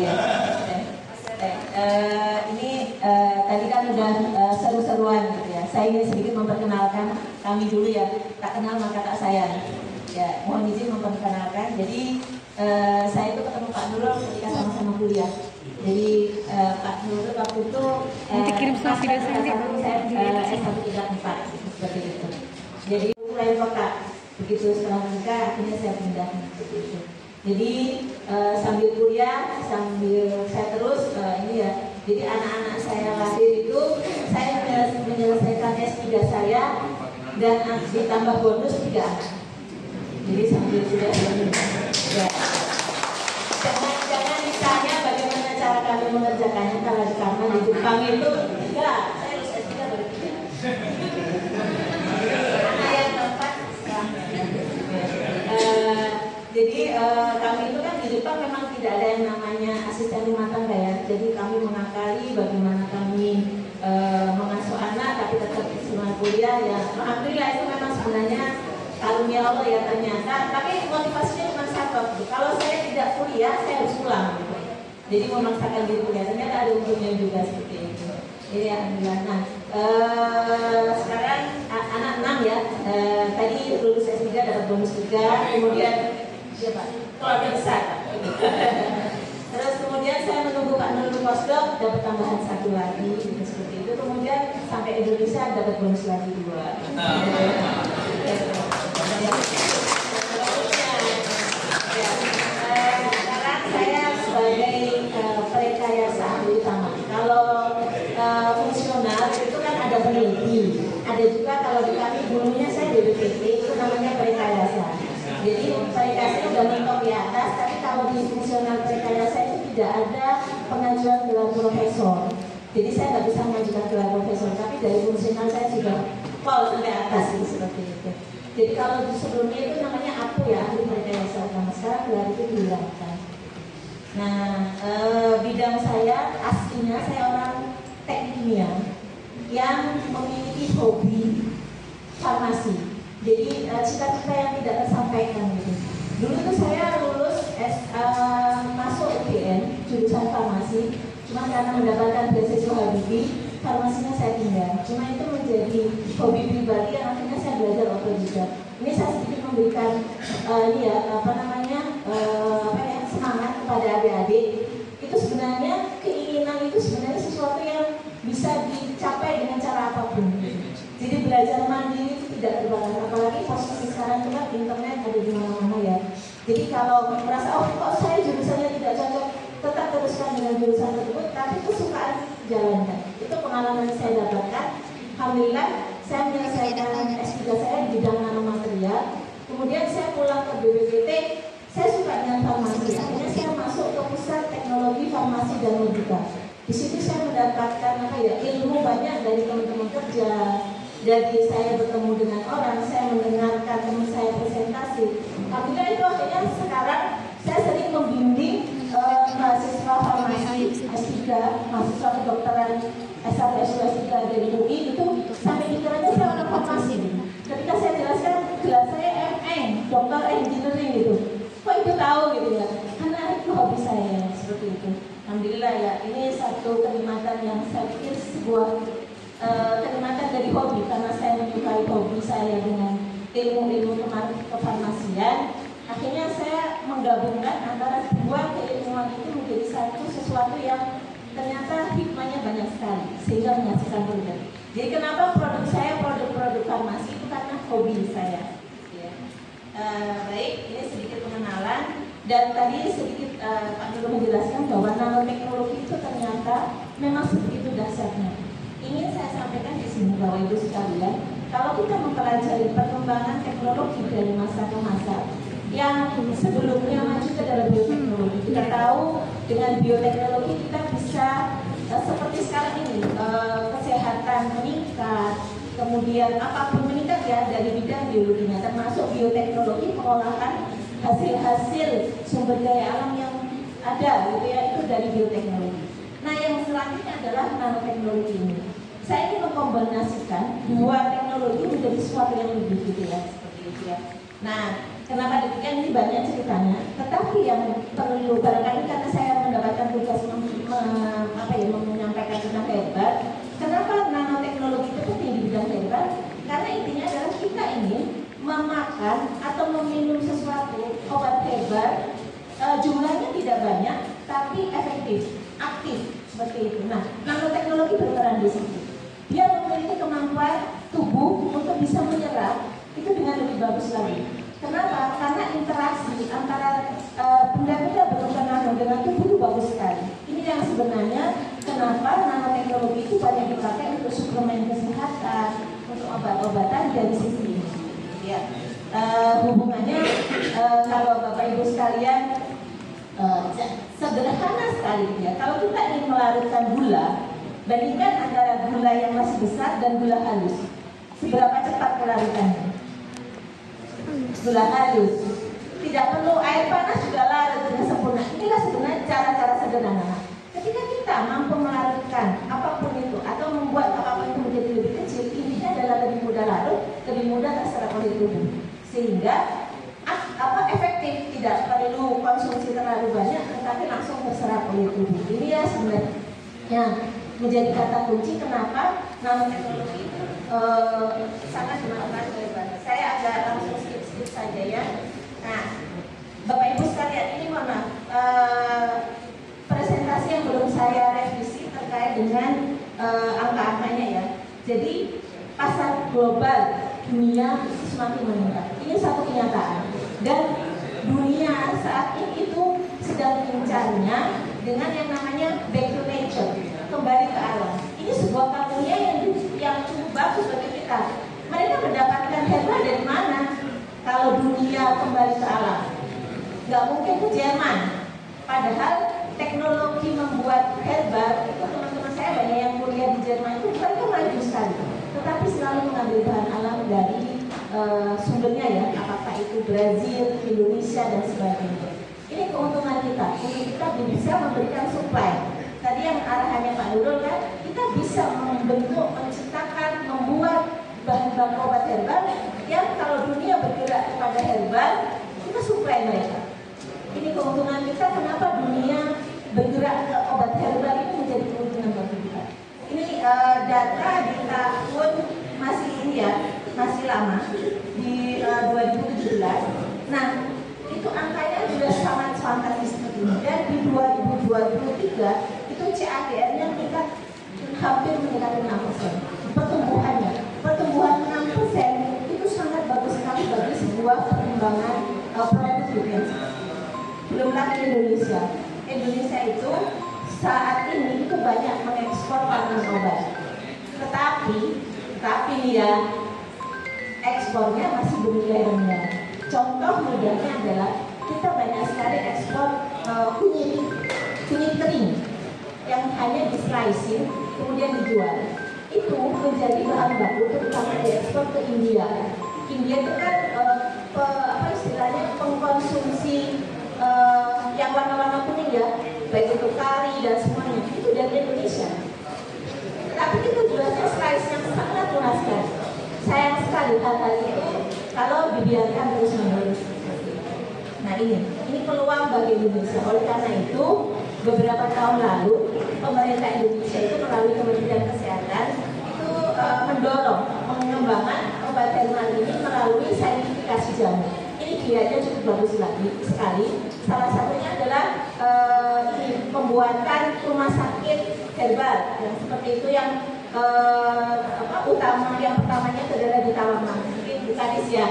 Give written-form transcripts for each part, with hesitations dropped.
ya. Ini tadi kan udah seru-seruan gitu ya. Saya ingin sedikit memperkenalkan kami dulu ya. Tak kenal maka tak sayang. Ya, mohon izin memperkenalkan. Jadi saya itu ketemu Pak Nurul ketika sama-sama kuliah. Jadi Pak Nurul waktu itu saya S1 tingkat 4 seperti itu. Jadi mulai kota. Begitu setelah menikah akhirnya saya pindah seperti itu. Jadi sambil kuliah, sambil saya terus ini ya. Jadi anak-anak saya lahir itu saya menyelesaikan S3 saya dan ditambah bonus 3 anak. Jadi sambil sudah ya. Jangan ditanya bagaimana cara kami mengerjakannya karena di Jepang itu enggak, saya harus S3 baru 3. Anak yang keempat jadi kami itu kan di Jepang memang tidak ada yang namanya asisten rumah tangga ya. Jadi kami mengakali bagaimana kami mengasuh anak tapi tetap semangat kuliah ya. Alhamdulillah itu memang sebenarnya karunia Allah ya ternyata. Tapi motivasinya cuma satu. Kalau saya tidak kuliah saya harus pulang. Gitu. Jadi memaksakan diri kuliah. Ternyata ada untungnya juga seperti itu. Jadi alhamdulillah. Nah, sekarang anak 6 ya. Tadi lulus S3 dapat bonus 3. Kemudian siapa? Keluarga besar. Terus kemudian saya menunggu Pak Nurul postdoc dapat tambahan 1 lagi gitu, seperti itu. Kemudian sampai Indonesia dapat bonus lagi 2. Sekarang saya sebagai perekayasa ahli utama. Kalau fungsional itu kan ada peneliti, ada juga kalau di kami dulunya saya di BPT itu namanya perekayasa. Jadi perekayasa sudah mentok di atas, tapi kalau di fungsional perekayasa itu tidak ada pengajuan gelar profesor. Jadi saya nggak bisa mengajukan gelar profesor, tapi dari fungsional saya sudah sampai atas gitu, seperti itu. Jadi kalau sebelumnya itu namanya aku ya ahli perekayasa utama, sekarang gelar itu dihilangkan. Nah bidang saya aslinya saya orang teknik kimia yang memiliki hobi farmasi. Jadi cita-cita yang tidak tersampaikan gitu. Dulu tuh saya lulus masuk UGM jurusan farmasi, cuma karena mendapatkan beasiswa Habibie, farmasinya saya tinggal. Cuma itu menjadi hobi pribadi yang akhirnya saya belajar otodidak. Ini saya sedikit memberikan semangat kepada adik-adik. Itu sebenarnya keinginan itu sebenarnya sesuatu yang bisa dicapai dengan cara apapun. Jadi belajar mandiri itu tidak terbatas, apalagi posisi sekarang itu kan internet ada di mana-mana ya. Jadi kalau merasa kok saya jurusannya tidak cocok, tetap teruskan dengan jurusan tersebut, tapi kesukaan jalankan. Itu pengalaman saya dapatkan. Alhamdulillah saya menyelesaikan S3 saya di bidang nanomaterial. Kemudian saya pulang ke BPPT, saya suka dengan farmasi. Akhirnya saya masuk ke pusat teknologi farmasi dan medika. Di situ saya mendapatkan ilmu banyak dari teman-teman kerja. Jadi saya bertemu dengan orang, saya mendengarkan teman saya presentasi. Alhamdulillah itu akhirnya sekarang saya sering membimbing mahasiswa farmasi S3, mahasiswa kedokteran S1, S2, S3 dari UI itu sampai dikiranya saya orang farmasi. Ketika saya jelaskan gelar saya MN, dokter engineering gitu. Kok itu tahu gitu ya? Karena itu hobi saya seperti itu. Alhamdulillah ya, ini satu kenikmatan yang saya pikir sebuah kenikmatan dari hobi, karena saya menyukai hobi saya dengan ilmu-ilmu kefarmasian. Akhirnya saya menggabungkan antara dua keilmuan itu menjadi sesuatu yang ternyata hikmahnya banyak sekali sehingga menghasilkan produk. Jadi kenapa produk saya produk-produk farmasi itu karena hobi saya. Ya. Baik, ini sedikit pengenalan dan tadi sedikit Pak Nurul menjelaskan bahwa nanoteknologi itu ternyata memang sebegitu dahsyatnya. Ingin saya sampaikan di sini Bapak Ibu sekalian, kalau kita mempelajari perkembangan teknologi dari masa ke masa, yang sebelumnya maju ke dalam bioteknologi, kita tahu dengan bioteknologi kita bisa seperti sekarang ini kesehatan meningkat, kemudian apapun meningkat ya dari bidang biologinya, termasuk bioteknologi pengolahan hasil-hasil sumber daya alam yang ada gitu ya, itu dari bioteknologi. Nah yang selanjutnya adalah nanoteknologi ini. Saya ingin mengkombinasikan dua teknologi menjadi sesuatu yang lebih gitu ya, seperti itu ya. Nah, kenapa demikian? Ini banyak ceritanya. Tetapi yang perlu barangkali karena saya mendapatkan seperti itu. Nah, nanoteknologi berperan di situ. Dia memiliki kemampuan tubuh untuk bisa menyerap itu dengan lebih bagus lagi. Kenapa? Karena interaksi antara benda-benda berupa nano dengan tubuh itu bagus sekali. Ini yang sebenarnya kenapa nanoteknologi itu banyak dipakai untuk suplemen kesehatan, untuk obat-obatan dari sisi ini. Ya. Hubungannya kalau Bapak Ibu sekalian sederhana sekali ya. Kalau kita ingin melarutkan gula, bandingkan antara gula yang masih besar dan gula halus. Seberapa cepat pelarutannya? Gula halus. Tidak perlu air panas juga larut dengan sempurna. Inilah sebenarnya cara-cara sederhana. Ketika kita mampu melarutkan apapun itu atau membuat apapun itu menjadi lebih kecil, intinya adalah lebih mudah larut, lebih mudah terserap oleh tubuh. Sehingga efektif, tidak perlu konsumsi terlalu banyak, tetapi langsung terserap oleh tubuh. Ini ya sebenarnya menjadi kata kunci kenapa nanoteknologi itu sangat dimanfaatkan oleh bangsa. Saya agak langsung skip saja ya. Nah, Bapak Ibu sekalian, ini mohon maaf, presentasi yang belum saya revisi terkait dengan angka-angkanya ya. Jadi pasar global dunia semakin meningkat. Ini satu kenyataan. Dan dunia saat ini itu sedang mengincarnya dengan yang namanya back to nature, kembali ke alam. Ini sebuah karunia yang cukup bagus bagi kita. Mereka mendapatkan herbal dari mana? Kalau dunia kembali ke alam, nggak mungkin ke Jerman. Padahal teknologi membuat herbal itu teman-teman saya banyak yang kuliah di Jerman itu mereka maju sekali. Tetapi selalu mengambil bahan alam dari sumbernya ya, apakah itu Brazil, Indonesia dan sebagainya. Ini keuntungan kita, kita bisa memberikan supply. Tadi yang arahannya Pak Nurul kan, kita bisa membentuk, menciptakan, membuat bahan-bahan obat herbal yang kalau dunia bergerak kepada herbal, kita supply mereka. Ini keuntungan kita, kenapa dunia bergerak ke obat herbal itu menjadi keuntungan bagi kita. Ini data di tahun masih ini ya, masih lama di 2017. Nah, itu angkanya sudah sangat fantastis seperti ini. Dan di 2023 itu CAGR-nya meningkat hampir mendekati 6%. Pertumbuhan 6% itu sangat bagus sekali bagi sebuah perkembangan produk defense. Belum lagi Indonesia. Indonesia itu saat ini itu banyak mengekspor tanaman obat. Tetapi ya, ekspornya masih bernilai rendah. Contoh mudahnya adalah kita banyak sekali ekspor kunyit kering yang hanya di slicing kemudian dijual. Itu menjadi bahan baku terutama diekspor ke India. India itu kan istilahnya pengkonsumsi yang warna-warna kuning ya, baik itu kari dan semuanya itu dari Indonesia. Tapi itu jualnya slice yang sangat murah sekali. Sayang sekali hal-hal itu kalau dibiarkan terus-menerus. Nah ini peluang bagi Indonesia. Oleh karena itu beberapa tahun lalu pemerintah Indonesia itu melalui Kementerian Kesehatan itu mendorong pengembangan obat herbal ini melalui sertifikasi jamu. Ini kiatnya cukup bagus sekali. Salah satunya adalah pembuatan rumah sakit herbal yang seperti itu yang yang pertamanya adalah di Tawangmangu, mungkin di Kadis ya.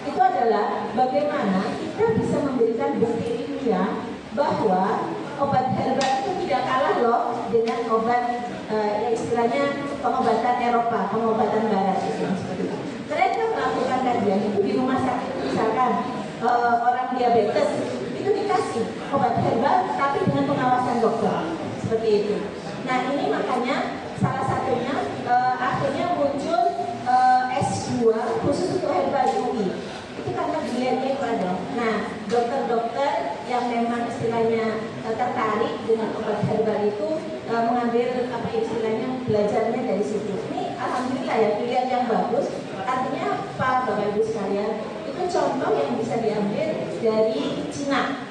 Itu adalah bagaimana kita bisa memberikan bukti ilmiah bahwa obat herbal itu tidak kalah loh dengan obat istilahnya pengobatan Eropa, pengobatan Barat itu seperti itu. Mereka melakukan kajian itu di rumah sakit, misalkan orang diabetes itu dikasih obat herbal tapi dengan pengawasan dokter seperti itu. Nah ini makanya salah satunya akhirnya muncul S2 khusus untuk herbal di UI. Itu karena dilihatnya itu ada. Nah dokter-dokter yang memang istilahnya tertarik dengan obat herbal itu mengambil istilahnya belajarnya dari situ. Ini alhamdulillah ya, pilihan yang bagus. Artinya Pak Bapak Ibu sekalian, itu contoh yang bisa diambil dari Cina.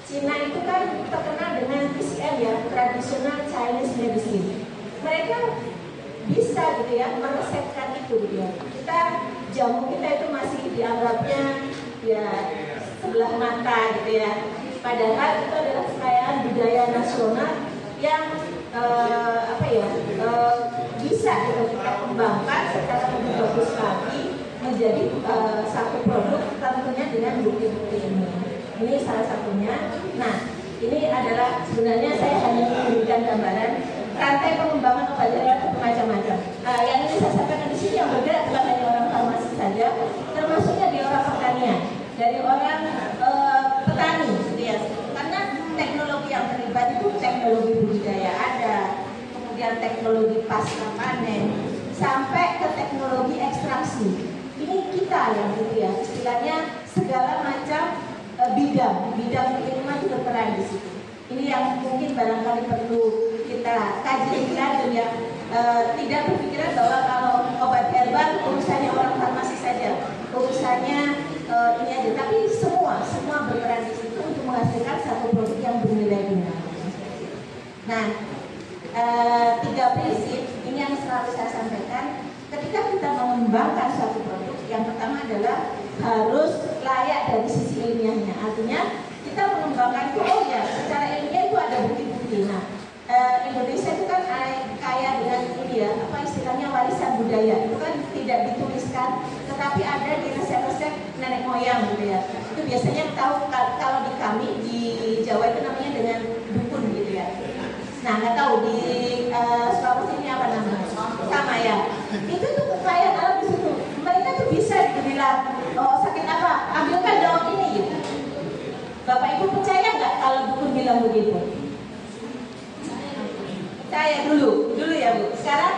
Cina itu kan terkenal dengan TCM ya, traditional Chinese medicine. Mereka bisa gitu ya meresepkan itu gitu ya. Jamu kita itu masih dianggapnya ya sebelah mata gitu ya. Padahal itu adalah kekayaan budaya nasional yang bisa kita kembangkan secara lebih bagus lagi menjadi satu produk, tentunya dengan bukti-bukti ini. Ini salah satunya. Nah, ini adalah sebenarnya saya hanya memberikan gambaran rantai pengembangan obat herbal itu macam-macam. Yang ini saya sampaikan di sini yang bergerak bukan hanya orang farmasi saja, termasuknya di orang pertanian, dari orang petani, gitu ya. Karena teknologi yang terlibat itu teknologi budidaya ada, kemudian teknologi pasca panen, sampai ke teknologi ekstraksi. Ini kita yang gitu ya, istilahnya segala macam bidang keilmuan itu berperan di situ. Ini yang mungkin barangkali perlu kita kaji lebih lanjut ya. Tidak berpikiran bahwa kalau obat herbal urusannya orang farmasi saja, urusannya ini aja, tapi semua berperan di situ untuk menghasilkan satu produk yang bernilai guna. Nah, 3 prinsip ini yang selalu saya sampaikan ketika kita mengembangkan suatu produk. Yang pertama adalah harus layak dari sisi ilmiahnya. Artinya kita mengembangkan itu, oh ya, secara ilmiah itu ada bukti-bukti. Nah, Indonesia itu kan kaya dengan ini ya, apa istilahnya warisan budaya. Itu kan tidak dituliskan, tetapi ada di resep-resep nenek moyang gitu ya. Itu biasanya tahu kalau di kami di Jawa itu namanya dengan dukun gitu ya. Nah, nggak tahu di Sulawesi ini apa namanya? Sama ya. Itu tuh kekayaan alam di situ. Mereka tuh bisa dibilang, oh sakit apa? Ambilkan daun ini gitu. Bapak Ibu percaya nggak kalau dukun bilang begitu? Percaya dulu ya Bu. Sekarang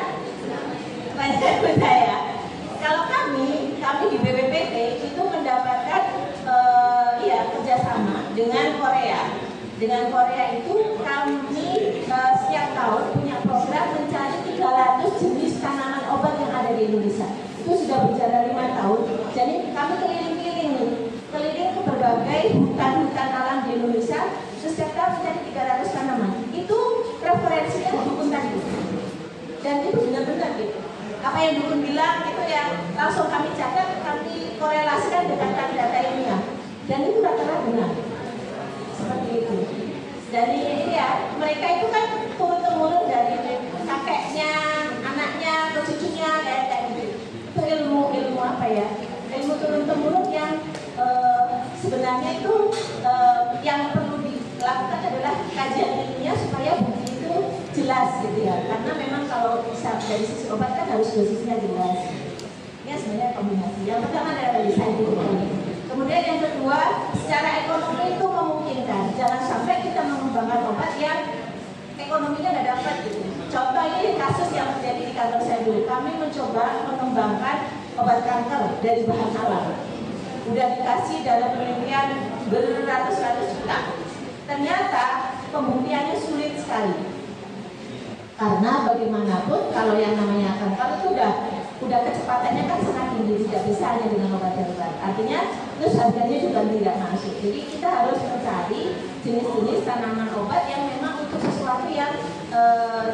banyak percaya. Kalau kami di BPPT itu mendapatkan kerjasama dengan Korea. Dengan Korea itu kami setiap tahun punya program mencari 300 jenis tanaman obat yang ada di Indonesia. Itu sudah berjalan 5 tahun. Jadi kami keliling ke berbagai hutan-hutan alam di Indonesia. Terus setiap tahun mencari 300 tanaman. Itu referensinya dukun tadi. Dan itu benar-benar gitu. Apa yang dukun bilang itu ya langsung kami catat, kami korelasikan dengan data ilmiah. Dan itu rata-rata benar. Seperti itu. Dari ini ya, mereka itu kan turun-temurun dari kakeknya, anaknya, ke cucunya kayak gitu. Itu ilmu apa ya? Ilmu turun-temurun yang sebenarnya itu yang perlu dilakukan adalah kajian ilmiah supaya bukti itu jelas gitu ya. Karena memang kalau bisa dari sisi obat kan harus dosisnya jelas. Ini sebenarnya kombinasi. Yang pertama adalah dari saintifik. Kemudian yang kedua, secara ekonomi itu memungkinkan. Jangan sampai kita mengembangkan obat yang ekonominya nggak dapat gitu. Contoh ini kasus yang terjadi di kantor saya dulu. Kami mencoba mengembangkan obat kanker dari bahan alam. Udah dikasih dalam penelitian beratus-ratus juta. Ternyata pembuktiannya sulit sekali. Karena bagaimanapun kalau yang namanya kanker itu udah kecepatannya kan sangat tinggi, tidak bisa hanya dengan obat herbal. Artinya terus harganya juga tidak masuk. Jadi kita harus mencari jenis-jenis tanaman obat yang memang untuk sesuatu yang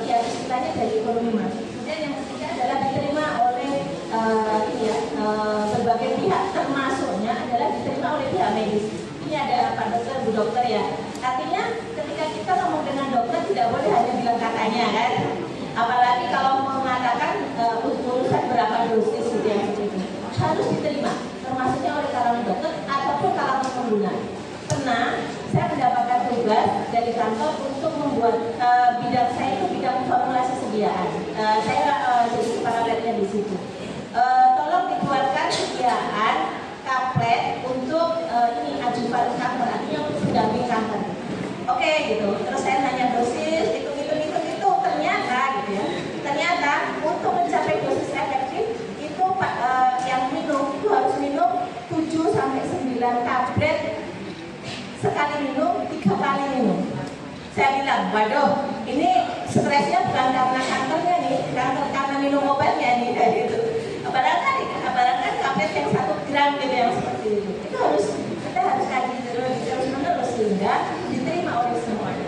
ya istilahnya dari ekonomi masuk. Kemudian yang ketiga adalah diterima oleh berbagai pihak, termasuknya adalah diterima oleh pihak medis. Ini ada Pak Dokter, Bu Dokter ya. Artinya ketika kita ngomong dengan dokter tidak boleh hanya bilang katanya kan. Apalagi kalau mengatakan urusan berapa dosis gitu yang seperti itu harus diterima, termasuknya oleh kalangan dokter ataupun kalangan pengguna. Pernah saya mendapatkan tugas dari kantor untuk membuat bidang saya itu bidang formulasi sediaan. Saya jadi kepala labnya di situ. Tolong dibuatkan sediaan tablet untuk ini ajuvan kanker, artinya untuk pendamping kanker. Oke gitu. Terus saya nanya dosis, itu ternyata untuk mencapai dosis efektif itu yang minum itu harus minum 7-9 tablet sekali minum, 3 kali minum. Saya bilang, waduh, ini stresnya bukan karena kankernya nih, karena minum obatnya nih kayak gitu. Barangkali tablet yang 1 gram gitu yang seperti itu. Itu kita harus kaji terus menerus sehingga diterima oleh semuanya.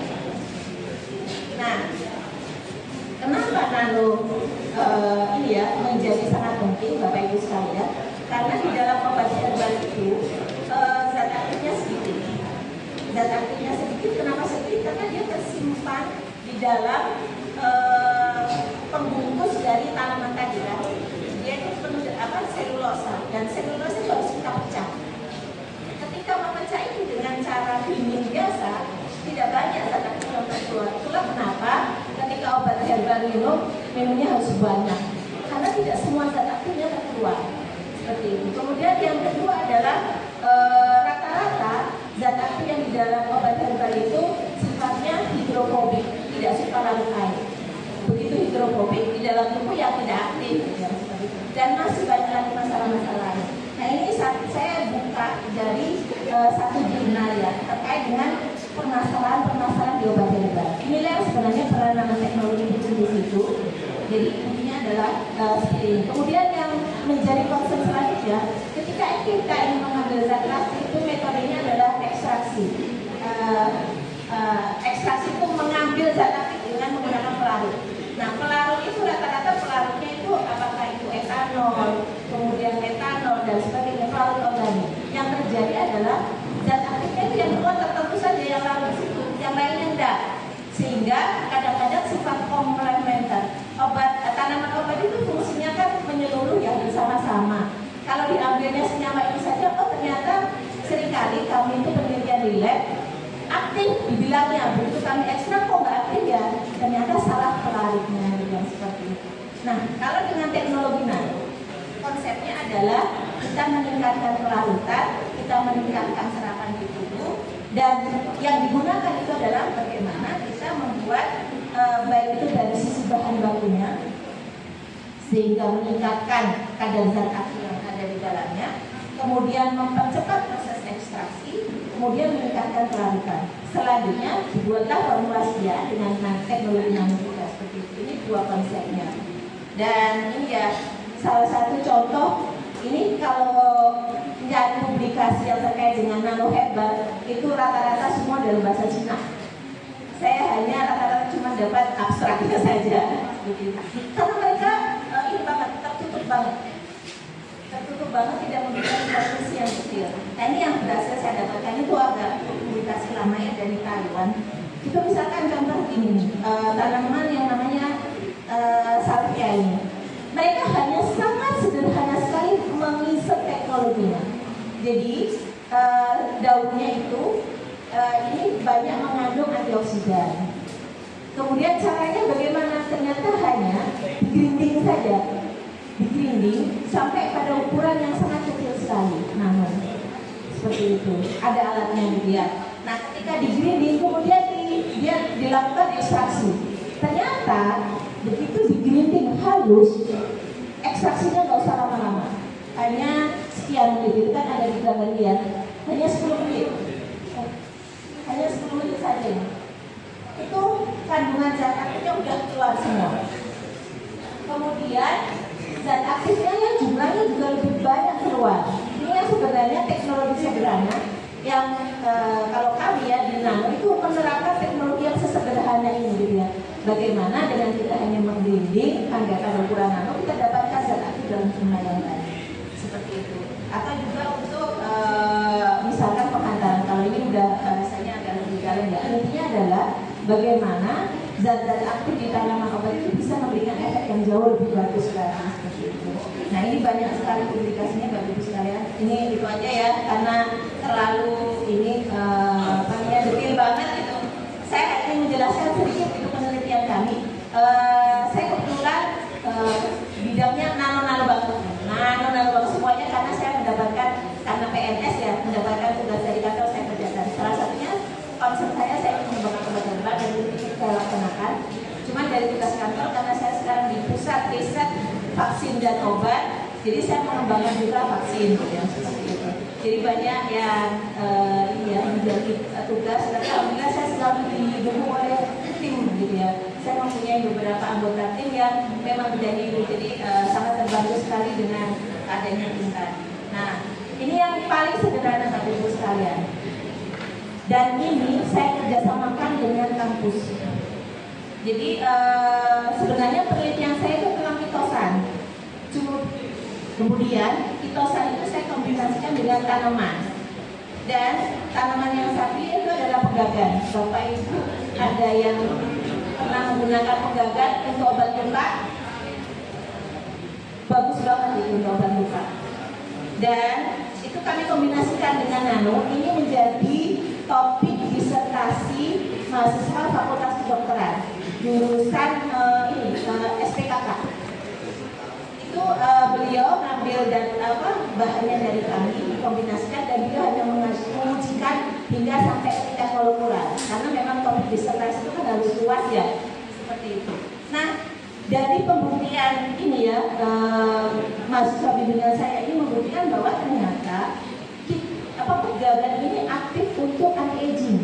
Nah, kenapa nano ini ya menjadi sangat penting Bapak Ibu sekalian? Karena di dalam obat herbal itu zat aktifnya sedikit. Zat aktifnya sedikit, kenapa sedikit? Karena dia tersimpan di dalam selulosa, dan selulosa itu harus kita pecah. Ketika memecah itu dengan cara dingin biasa, tidak banyak zat aktif yang terkeluar. Itulah kenapa ketika obat herbal minumnya harus banyak, karena tidak semua zat aktifnya terkeluar. Seperti itu. Kemudian yang kedua adalah rata-rata zat aktif yang di dalam obat herbal itu sifatnya hidrofobik, tidak suka larut air. Begitu hidrofobik, di dalam tubuh yang tidak aktif, ya, seperti itu. Dan masih banyak lagi masalah-masalah lain. Nah, ini saya buka dari satu jurnal ya terkait dengan permasalahan-permasalahan di obat herbal. Inilah yang sebenarnya peran teknologi itu di situ. Jadi intinya adalah seperti ini. Kemudian yang menjadi concern selanjutnya, ketika kita ingin mengambil zat aktif itu metodenya adalah ekstraksi. Ekstraksi itu mengambil zat aktif dengan menggunakan pelarut. Nah, pelarut itu rata-rata pelarutnya itu apakah itu etanol, kemudian metanol dan sebagainya, pelarut organik. Yang terjadi adalah zat aktifnya itu yang keluar tertentu saja yang larut di situ, yang lainnya enggak. Sehingga kadang-kadang sifat komplementer. Tanaman obat itu fungsinya kan menyeluruh ya, bersama-sama. Kalau diambilnya senyawa itu saja, ternyata seringkali kami itu penelitian di lab aktif dibilangnya, begitu kami ekstrak kok nggak aktif ya, ternyata salah pelarutnya yang seperti itu. Nah, kalau dengan teknologi nano, konsepnya adalah kita meningkatkan pelarutan, kita meningkatkan serapan di tubuh, dan yang digunakan itu adalah bagaimana kita membuat baik itu dari sisi bahan bakunya sehingga meningkatkan kadar zat aktif yang ada di dalamnya, kemudian mempercepat proses ekstraksi, kemudian meningkatkan pelarutan. Selanjutnya dibuatlah formulasi ya dengan teknologi nanopartikel seperti itu. Ini dua konsepnya. Dan ini ya salah satu contoh. Ini kalau mencari publikasi yang terkait dengan nano herbal itu rata-rata semua dalam bahasa Cina. Saya hanya rata-rata cuma dapat abstraknya saja, begitu. Karena mereka ini banget tertutup banget, tidak memberikan informasi yang detail. Nah, ini yang berhasil saya dapatkan itu ada publikasi lama ya dari Taiwan. Itu misalkan contoh ini, tanaman yang namanya salvia ini. Mereka hanya sangat sederhana sekali mengisap teknologinya. Jadi daunnya itu ini banyak mengandung antioksidan. Kemudian caranya bagaimana? Ternyata hanya digrinding saja, digrinding sampai pada ukuran yang sangat kecil sekali, nano. Seperti itu. Ada alatnya gitu ya. Nah, ketika digrinding kemudian dia dilakukan ekstraksi. Ternyata begitu digrinding halus, ekstraksinya nggak usah lama-lama. Hanya sekian menit, itu kan ada di gambar lihat. Hanya 10 menit. Hanya 10 menit saja. Itu kandungan zat aktifnya udah keluar semua. Kemudian zat aktifnya yang jumlahnya juga lebih banyak keluar. Ini yang sebenarnya teknologi sederhana yang kalau kami ya di nano itu menerapkan teknologi yang sesederhana ini gitu ya. Bagaimana dengan kita hanya menggrinding kadar ukuran nano kita dapatkan zat aktif dalam jumlah yang banyak. Seperti itu. Atau juga untuk misalkan penghantaran, kalau ini udah rasanya agak lebih dalam ya. Intinya adalah bagaimana zat-zat aktif di tanaman obat itu bisa memberikan efek yang jauh lebih bagus lagi seperti itu. Nah, ini banyak sekali publikasinya Bapak Ibu sekalian. Ini itu aja ya, karena terlalu ini detail banget gitu. Saya ingin menjelaskan sedikit itu penelitian kami. Saya kebetulan bidangnya nano banget. Nano banget semuanya karena saya mendapatkan karena PNS ya, mendapatkan tugas dari kantor saya kerjakan. Salah satunya concern saya ingin mengembangkan obat herbal dan itu saya laksanakan. Cuma dari tugas kantor karena saya sekarang di pusat riset vaksin dan obat, jadi saya mengembangkan juga vaksin yang seperti itu. Jadi banyak yang menjadi tugas. Tapi alhamdulillah saya selalu didukung oleh tim gitu ya. Saya mempunyai beberapa anggota tim yang memang menjadi jadi sangat terbantu sekali dengan adanya tim tadi. Nah, ini yang paling sederhana Bapak Ibu sekalian. Dan ini saya kerjasamakan dengan kampus. Jadi sebenarnya penelitian saya itu tentang kitosan. Kemudian kitosan itu saya kombinasikan dengan tanaman. Dan tanaman yang satu itu adalah pegagan. Bapak Ibu ada yang pernah menggunakan pegagan untuk obat luka? Bagus banget itu untuk obat luka. dan itu kami kombinasikan dengan nano. Ini menjadi topik disertasi mahasiswa Fakultas Kedokteran jurusan SPKK. Itu beliau ngambil dan bahannya dari kami dikombinasikan, dan beliau hanya mengujikan hingga sampai tingkat molekular karena memang topik disertasi itu kan harus luas ya, seperti itu. Nah, dari pembuktian ini ya, mahasiswa bimbingan saya ini membuktikan bahwa ternyata pegagan ini aktif untuk anti-aging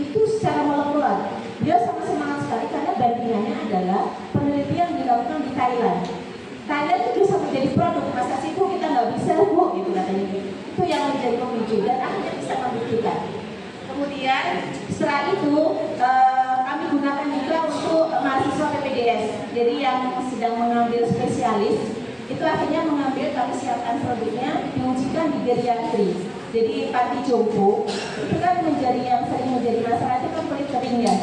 itu secara molekular. Dia sangat semangat sekali karena bandingannya adalah penelitian yang dilakukan di Thailand. Thailand itu bisa menjadi produk, masa sih Bu kita nggak bisa Bu, gitu katanya. Itu yang menjadi pemicu dan akhirnya bisa membuktikan. Kemudian setelah itu kami gunakan juga untuk mahasiswa PPDS. Jadi yang sedang mengambil spesialis itu akhirnya mengambil, kami siapkan produknya, diujikan di geriatri. Jadi panti jompo itu kan yang sering menjadi masalah itu kan kulit kering ya,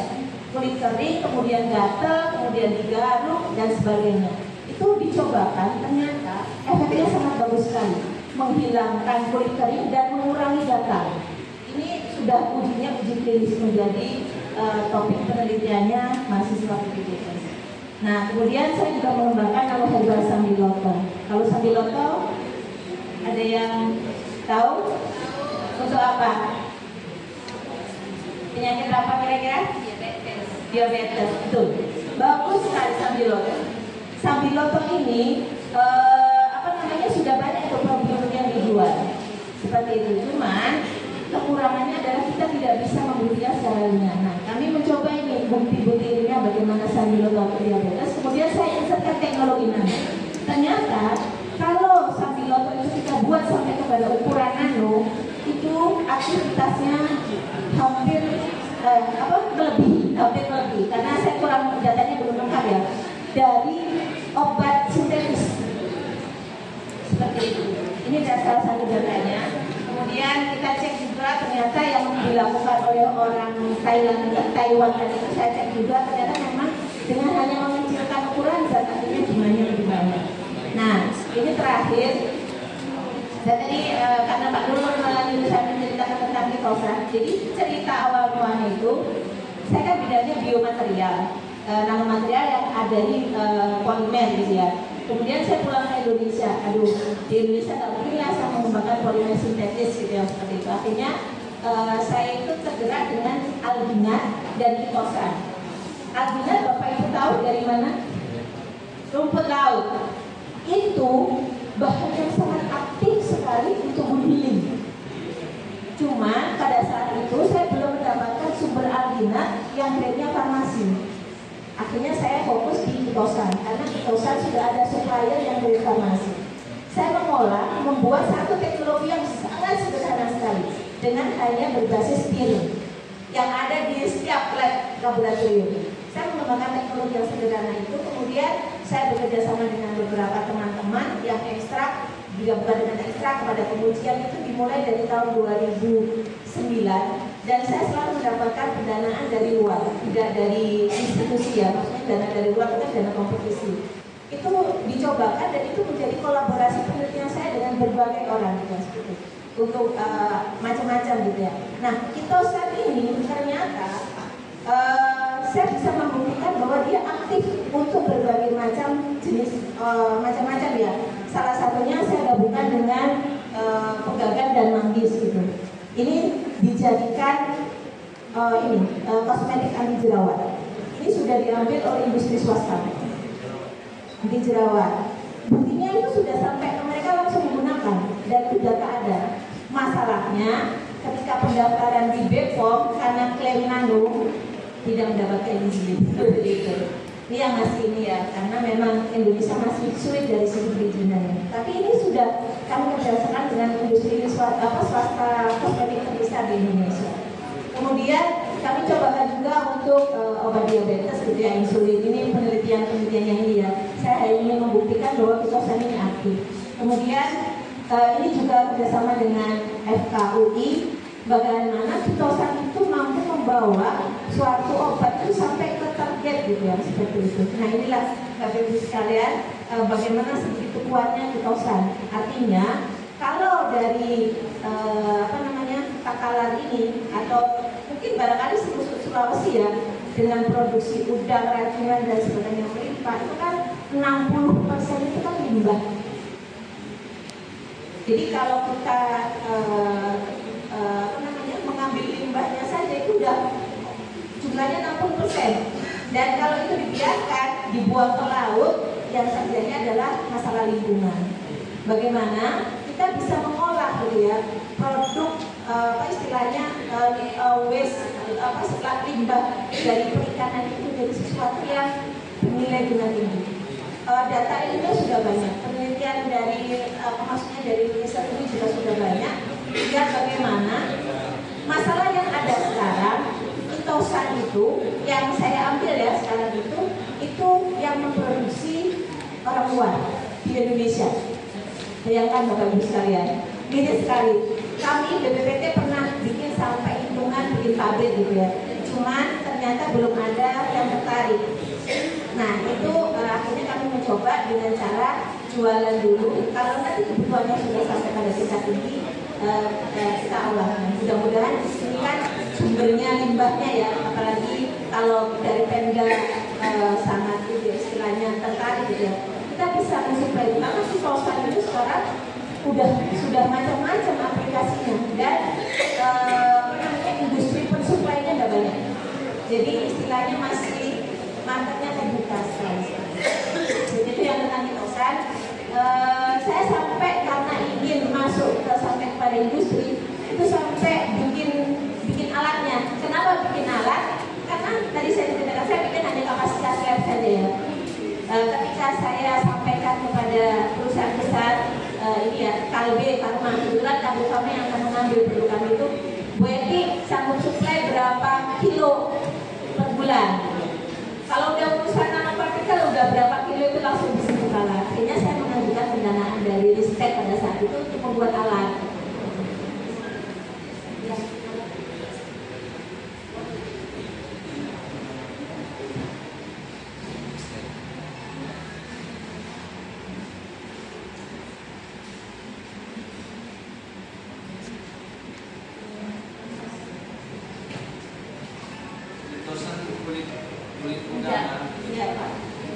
kulit kering, kemudian gatal, kemudian digaruk dan sebagainya. Itu dicobakan, ternyata efeknya sangat bagus sekali, menghilangkan kulit kering dan mengurangi gatal. Ini sudah uji klinis menjadi topik penelitiannya mahasiswa PPDS. Nah, kemudian saya juga mengembangkan nama herbal sambiloto. Kalau sambiloto ada yang tahu untuk apa? Penyakit apa kira-kira? Diabetes. Betul. Bagus sekali sambiloto. Sambiloto ini sudah banyak produk yang dijual seperti itu. Cuman kekurangannya adalah kita tidak bisa membuktikan secara ilmiah. Nah, kami mencoba ini bukti-bukti ilmiah bagaimana sambiloto untuk diabetes. Kemudian saya insertkan teknologi nano. Ternyata kalau sambiloto itu kita buat sampai kepada ukuran nano, itu aktivitasnya hampir melebihi karena saya kurang datanya belum lengkap ya, dari obat sintetis seperti itu. Ini salah satu datanya. Kemudian kita cek juga ternyata yang dilakukan oleh orang Taiwan tadi itu saya cek juga ternyata memang dengan hanya mengecilkan ukuran zat aktifnya jumlahnya lebih banyak. Nah, ini terakhir. Dan tadi karena Pak Nurul melalui saya menceritakan tentang glikosa, jadi cerita awal mulanya itu saya kan bidangnya biomaterial, nanomaterial yang ada di polimer gitu ya. Kemudian saya pulang ke Indonesia, di Indonesia tak mungkin lah saya mengembangkan polimer sintetis gitu ya, seperti itu. Akhirnya saya itu tergerak dengan alginat dan glikosa. Alginat Bapak Ibu tahu dari mana? Rumput laut. Itu bahan yang sangat aktif sekali untuk healing. Cuma pada saat itu saya belum mendapatkan sumber alginat yang grade-nya farmasi. Akhirnya saya fokus di kitosan karena kitosan sudah ada supplier yang dari farmasi. Saya membuat satu teknologi yang sangat sederhana sekali dengan hanya berbasis piring yang ada di setiap lab laboratorium. Saya mengembangkan teknologi yang sederhana itu, kemudian saya bekerja sama dengan beberapa teman-teman yang ekstrak, digabungkan dengan ekstrak kepada pengujian itu dimulai dari tahun 2009. Dan saya selalu mendapatkan pendanaan dari luar, tidak dari institusi ya, maksudnya dana dari luar bukan dana kompetisi. Itu dicobakan dan itu menjadi kolaborasi penelitian saya dengan berbagai orang gitu, seperti itu, untuk macam-macam gitu ya. Nah, kitosan ini ternyata saya bisa membuktikan bahwa dia aktif untuk berbagai macam jenis macam-macam ya. Salah satunya saya gabungkan dengan pegagan dan manggis gitu. Ini dijadikan kosmetik anti jerawat. Ini sudah diambil oleh industri swasta anti jerawat. Buktinya itu sudah sampai ke mereka langsung menggunakan dan itu data ada. Masalahnya ketika pendaftaran di BPOM karena klaim nano tidak mendapatkan izin. Ini yang masih ini ya, karena memang Indonesia masih sulit dari segi perizinannya. Tapi ini sudah kami kerjasama dengan industri swasta kosmetik terbesar di Indonesia. Kemudian kami cobakan juga untuk obat diabetes gitu ya, insulin. Ini penelitian-penelitiannya ini ya. Saya ingin membuktikan bahwa kitosan ini aktif. Kemudian ini juga kerjasama dengan FKUI. Bagaimana kitosan itu mampu membawa suatu obat itu sampai ke target gitu ya, seperti itu. Nah inilah Bapak Ibu sekalian bagaimana sebegitu kuatnya kitosan. Artinya kalau dari Takalar ini, atau mungkin barangkali Sulawesi ya, dengan produksi udang, rajungan dan sebagainya melimpah, itu kan 60% itu kan limbah. Jadi kalau kita mengambil limbahnya saja itu udah jumlahnya 60%. Dan kalau itu dibiarkan dibuang ke laut, yang terjadi adalah masalah lingkungan. Bagaimana kita bisa mengolah gitu ya produk istilahnya waste setelah limbah dari perikanan itu menjadi sesuatu yang bernilai guna tinggi. Data ini sudah banyak, penelitian dari maksudnya dari riset ini juga sudah banyak. Lihat bagaimana masalah yang ada sekarang, itosan itu yang saya ambil ya sekarang itu yang memproduksi orang luar di Indonesia. Bayangkan Bapak Ibu sekalian, mirip sekali. Kami BPPT pernah bikin sampai hitungan bikin pabrik gitu ya, cuman ternyata belum ada yang tertarik. Nah itu akhirnya kami mencoba dengan cara jualan dulu. Kalau nanti kebutuhannya sudah sampai pada tingkat tinggi, kita olah. Mudah-mudahan di sini kan sumbernya limbahnya ya, apalagi kalau dari Pemda sangat istilahnya tertarik gitu ya, kita bisa mensuplai. Karena si perusahaan itu sekarang sudah macam-macam aplikasinya, dan industri pensuplainya nggak banyak. Jadi istilahnya masih marketnya terbuka sekali. Jadi itu yang tentang itosan. Saya sampai karena ingin masuk sampai kepada industri itu sampai bikin alatnya. Kenapa bikin alat? Karena tadi saya ceritakan saya bikin hanya kapasitas lab saja ya. Ketika saya sampaikan kepada perusahaan besar ini ya, Kalbe Farma, kebetulan Kalbe Farma yang akan mengambil produk kami itu, Bu Eti sanggup suplai berapa kilo per bulan. Kalau udah urusan nanopartikel udah berapa kilo itu langsung bisa kalah. Akhirnya saya mengajukan pendanaan dari Ristek pada saat itu untuk membuat alat. Ya.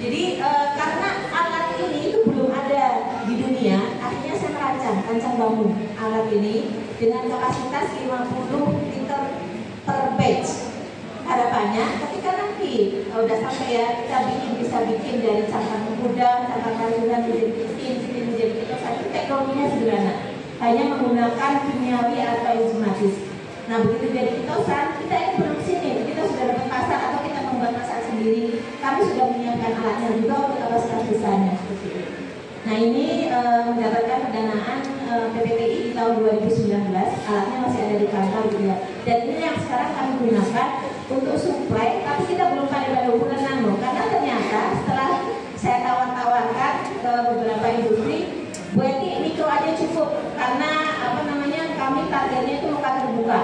Jadi karena alat ini itu belum ada di dunia, akhirnya saya merancang bambu alat ini dengan kapasitas 50 liter per batch. Harapannya ketika nanti udah sampai ya, kita bisa bikin dari cangkang udang, cangkang rajungan menjadi sini menjadi itosan. Teknologinya sederhana, hanya menggunakan kimiawi atau enzimatis. Nah begitu jadi itosan, kita ini produksi nih, kita sudah dapat pasar atau kita membuat pasar sendiri. Kami sudah menyiapkan alatnya juga untuk kapasitas besarnya seperti itu. Nah ini mendapatkan pendanaan PPPI di tahun 2019, alatnya masih ada di kantor gitu ya. Dan ini yang sekarang kami gunakan untuk supply, tapi kita belum pada ukuran nano, karena ternyata setelah saya tawar-tawarkan ke beberapa industri, Bu Eti mikro aja cukup, karena kami targetnya itu luka terbuka.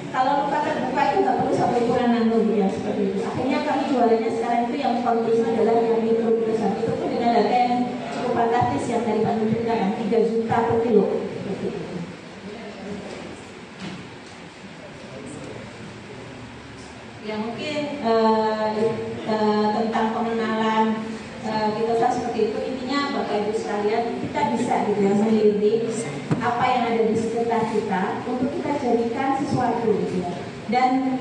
Kalau luka terbuka itu nggak perlu sampai ukuran nano gitu ya, seperti itu. Akhirnya kami jualannya sekarang itu yang kontis adalah yang mikro besar. Itu pun dengan harga yang cukup fantastis yang dari Pak Menteri kan 3 juta per kilo. Seperti itu. Ya mungkin tentang pengenalan kita seperti itu, intinya Bapak Ibu sekalian, kita bisa gitu ya melirik apa yang ada di sekitar kita untuk kita jadikan sesuatu gitu ya. Dan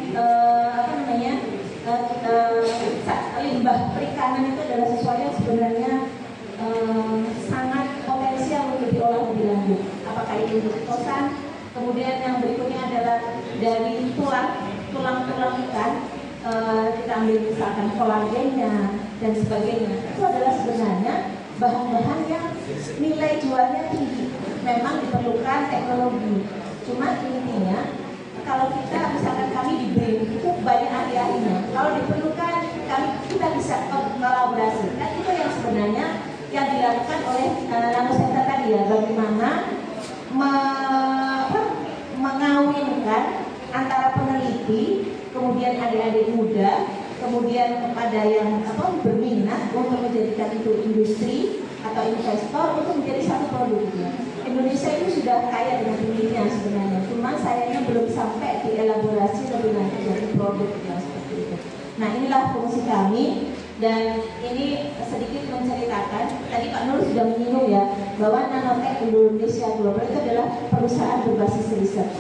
limbah perikanan itu adalah sesuatu yang sebenarnya sangat potensial untuk diolah lebih lanjut. Apakah itu untuk itosan, kemudian yang berikutnya adalah dari tulang ikan, kita ambil misalkan kolagennya dan sebagainya. Itu adalah sebenarnya bahan-bahan yang nilai jualnya tinggi. Memang diperlukan teknologi. Cuma intinya kalau kita misalkan kami di BRIN itu banyak ahli-ahlinya. Kalau diperlukan kita bisa kolaborasi. Dan itu yang sebenarnya yang dilakukan oleh Nano Center tadi ya, bagaimana mengawinkan antara peneliti, kemudian adik-adik muda, kemudian kepada yang berminat untuk menjadikan itu industri atau investor untuk menjadi satu produk ya. Indonesia itu sudah kaya dengan ininya sebenarnya, cuma sayangnya belum sampai dielaborasi lebih lanjut dari produk yang seperti itu. Nah, inilah fungsi kami. Dan ini sedikit menceritakan, tadi Pak Nur sudah menyinggung ya, bahwa Nanotech Indonesia Global itu adalah perusahaan berbasis riset.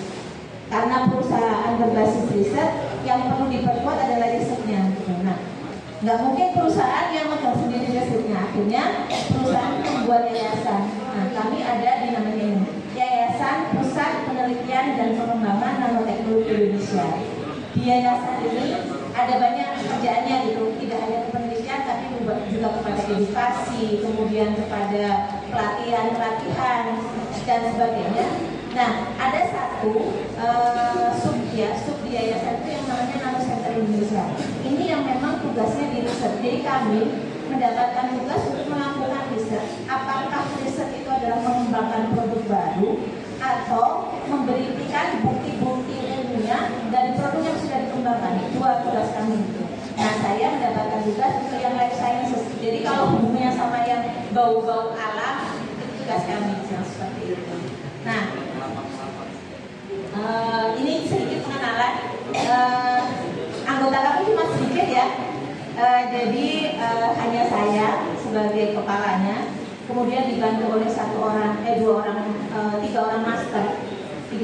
Karena perusahaan berbasis riset, yang perlu diperkuat adalah risetnya. Nah, nggak mungkin perusahaan yang megang sendiri risetnya, akhirnya perusahaan membuat yayasan. Nah, kami ada di namanya ini, Yayasan Pusat Penelitian dan Pengembangan Nanoteknologi Indonesia. Di yayasan ini ada banyak kerjaannya gitu, tidak hanya penelitian tapi juga kepada edukasi, kemudian kepada pelatihan dan sebagainya. Nah, ada satu sub di yayasan itu yang namanya Nano Center Indonesia. Ini yang memang tugasnya di riset. Jadi kami mendapatkan tugas untuk melakukan riset. Apakah riset itu adalah mengembangkan produk baru atau memberikan bukti-bukti ilmiah dari produk yang sudah dikembangkan. Dua tugas kami itu. Nah, saya mendapatkan tugas untuk yang life sciences. Jadi kalau hubungannya sama yang bau-bau alam, itu tugas kami yang seperti itu. Nah, ini sedikit pengenalan. Anggota kami cuma sedikit ya. Jadi hanya saya sebagai kepalanya. Kemudian dibantu oleh tiga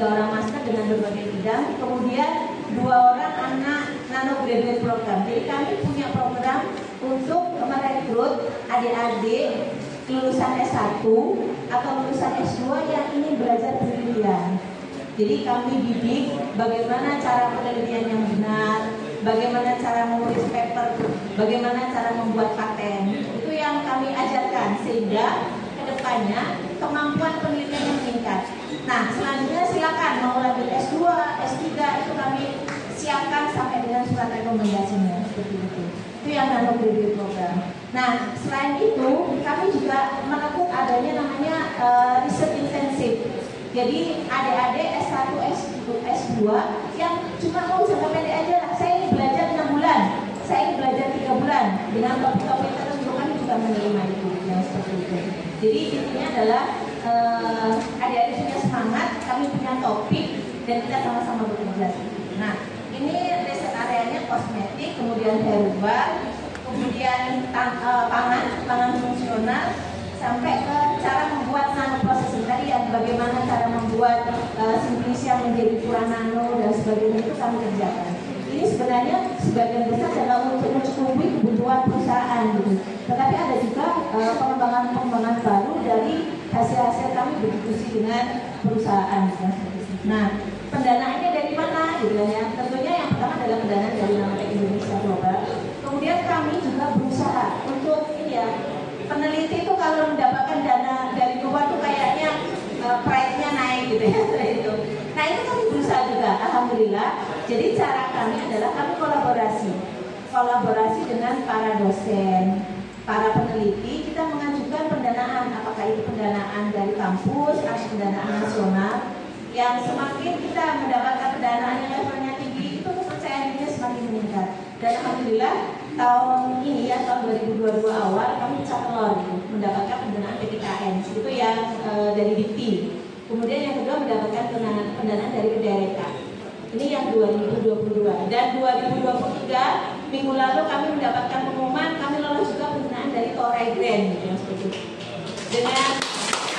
orang master dengan berbagai bidang. Kemudian 2 orang anak nano graduate program. Jadi kami punya program untuk merekrut adik-adik lulusan S1 atau lulusan S2 yang ingin belajar penelitian. Jadi kami didik bagaimana cara penelitian yang benar, bagaimana cara menulis paper, bagaimana cara membuat paten. Itu yang kami ajarkan sehingga kedepannya kemampuan penelitiannya meningkat. Nah, selanjutnya silakan mau lanjut S2, S3 itu kami siapkan sampai dengan surat rekomendasinya seperti itu. Itu yang nano graduate program. Nah, selain itu kami juga merekrut adanya namanya riset intensif. Jadi adik-adik S1, S2 yang cuma mau jangka pendek aja lah. Saya ingin belajar 6 bulan, saya ingin belajar 3 bulan dengan topik-topik tertentu, kami juga menerima itu yang seperti itu. Jadi intinya adalah adik-adik punya semangat, kami punya topik dan kita sama-sama bekerja. Nah, ini riset areanya kosmetik, kemudian herbal, kemudian pangan fungsional, sampai ke cara membuat nanoprocessing tadi yang bagaimana cara membuat simplisia menjadi ukuran nano dan sebagainya itu kami kerjakan. Ini sebenarnya sebagian besar adalah untuk mencukupi kebutuhan perusahaan gitu. Tetapi ada juga pengembangan baru dari hasil-hasil kami berdiskusi dengan perusahaan. Nah, pendanaannya dari mana gitu ya? Tentunya yang pertama adalah pendanaan dari Nanotech Indonesia Global. Kemudian kami juga berusaha untuk ini ya, peneliti itu kalau mendapatkan dana dari luar tuh kayaknya pride-nya naik gitu ya. Nah, itu kami berusaha juga, alhamdulillah. Jadi cara kami adalah kami kolaborasi dengan para dosen, para peneliti. Kita mengajukan pendanaan, apakah itu pendanaan dari kampus atau pendanaan nasional. Yang semakin kita mendapatkan pendanaan yang levelnya tinggi, itu kepercayaan dirinya semakin meningkat. Dan alhamdulillah tahun ini ya, tahun 2022 awal kami bisa telur mendapatkan pendanaan PTKN itu yang dari DIPTI. Kemudian yang kedua mendapatkan pendanaan dari PDRK. Ini yang 2022. Dan 2023 minggu lalu kami mendapatkan pengumuman kami lolos juga pendanaan dari Toray Grant gitu yang seperti itu. Dengan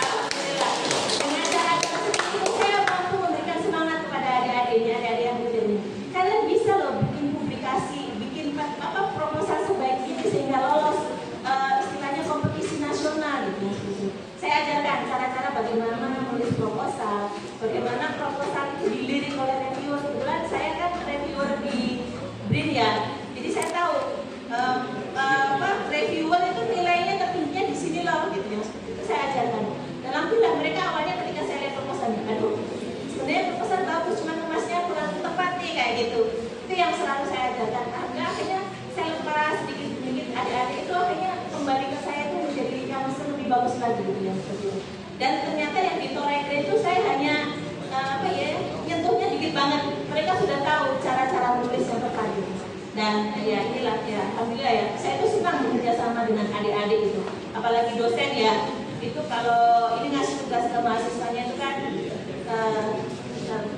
alhamdulillah dengan cara seperti itu saya mampu memberikan semangat kepada adik-adiknya, adik-adik yang muda ini. Kalian bisa loh bikin publikasi, bikin proposal sebaik ini sehingga lolos istilahnya kompetisi nasional gitu. Saya ajarkan cara-cara bagaimana menulis proposal, bagaimana proposal itu dilirik oleh reviewer. Kebetulan saya kan reviewer di BRIN ya, jadi saya tahu reviewer itu nilainya tertingginya di sini loh gitu ya. Itu saya ajarkan. Dan alhamdulillah mereka awalnya ketika saya lihat proposalnya, aduh sebenarnya proposal bagus, cuma kemasnya kurang tepat nih kayak gitu. Itu yang selalu saya ajarkan. Akhirnya saya lepas sedikit-sedikit adik-adik itu akhirnya kembali ke saya itu menjadi yang lebih bagus lagi gitu ya seperti itu. Dan ternyata yang di Toray Grant itu saya hanya nyentuhnya dikit banget. Mereka sudah tahu cara-cara menulis yang tepat gitu. Dan ya inilah ya, alhamdulillah ya. Saya itu senang bekerja sama dengan adik-adik itu. Apalagi dosen ya. itu kalau ini ngasih tugas ke mahasiswanya itu kan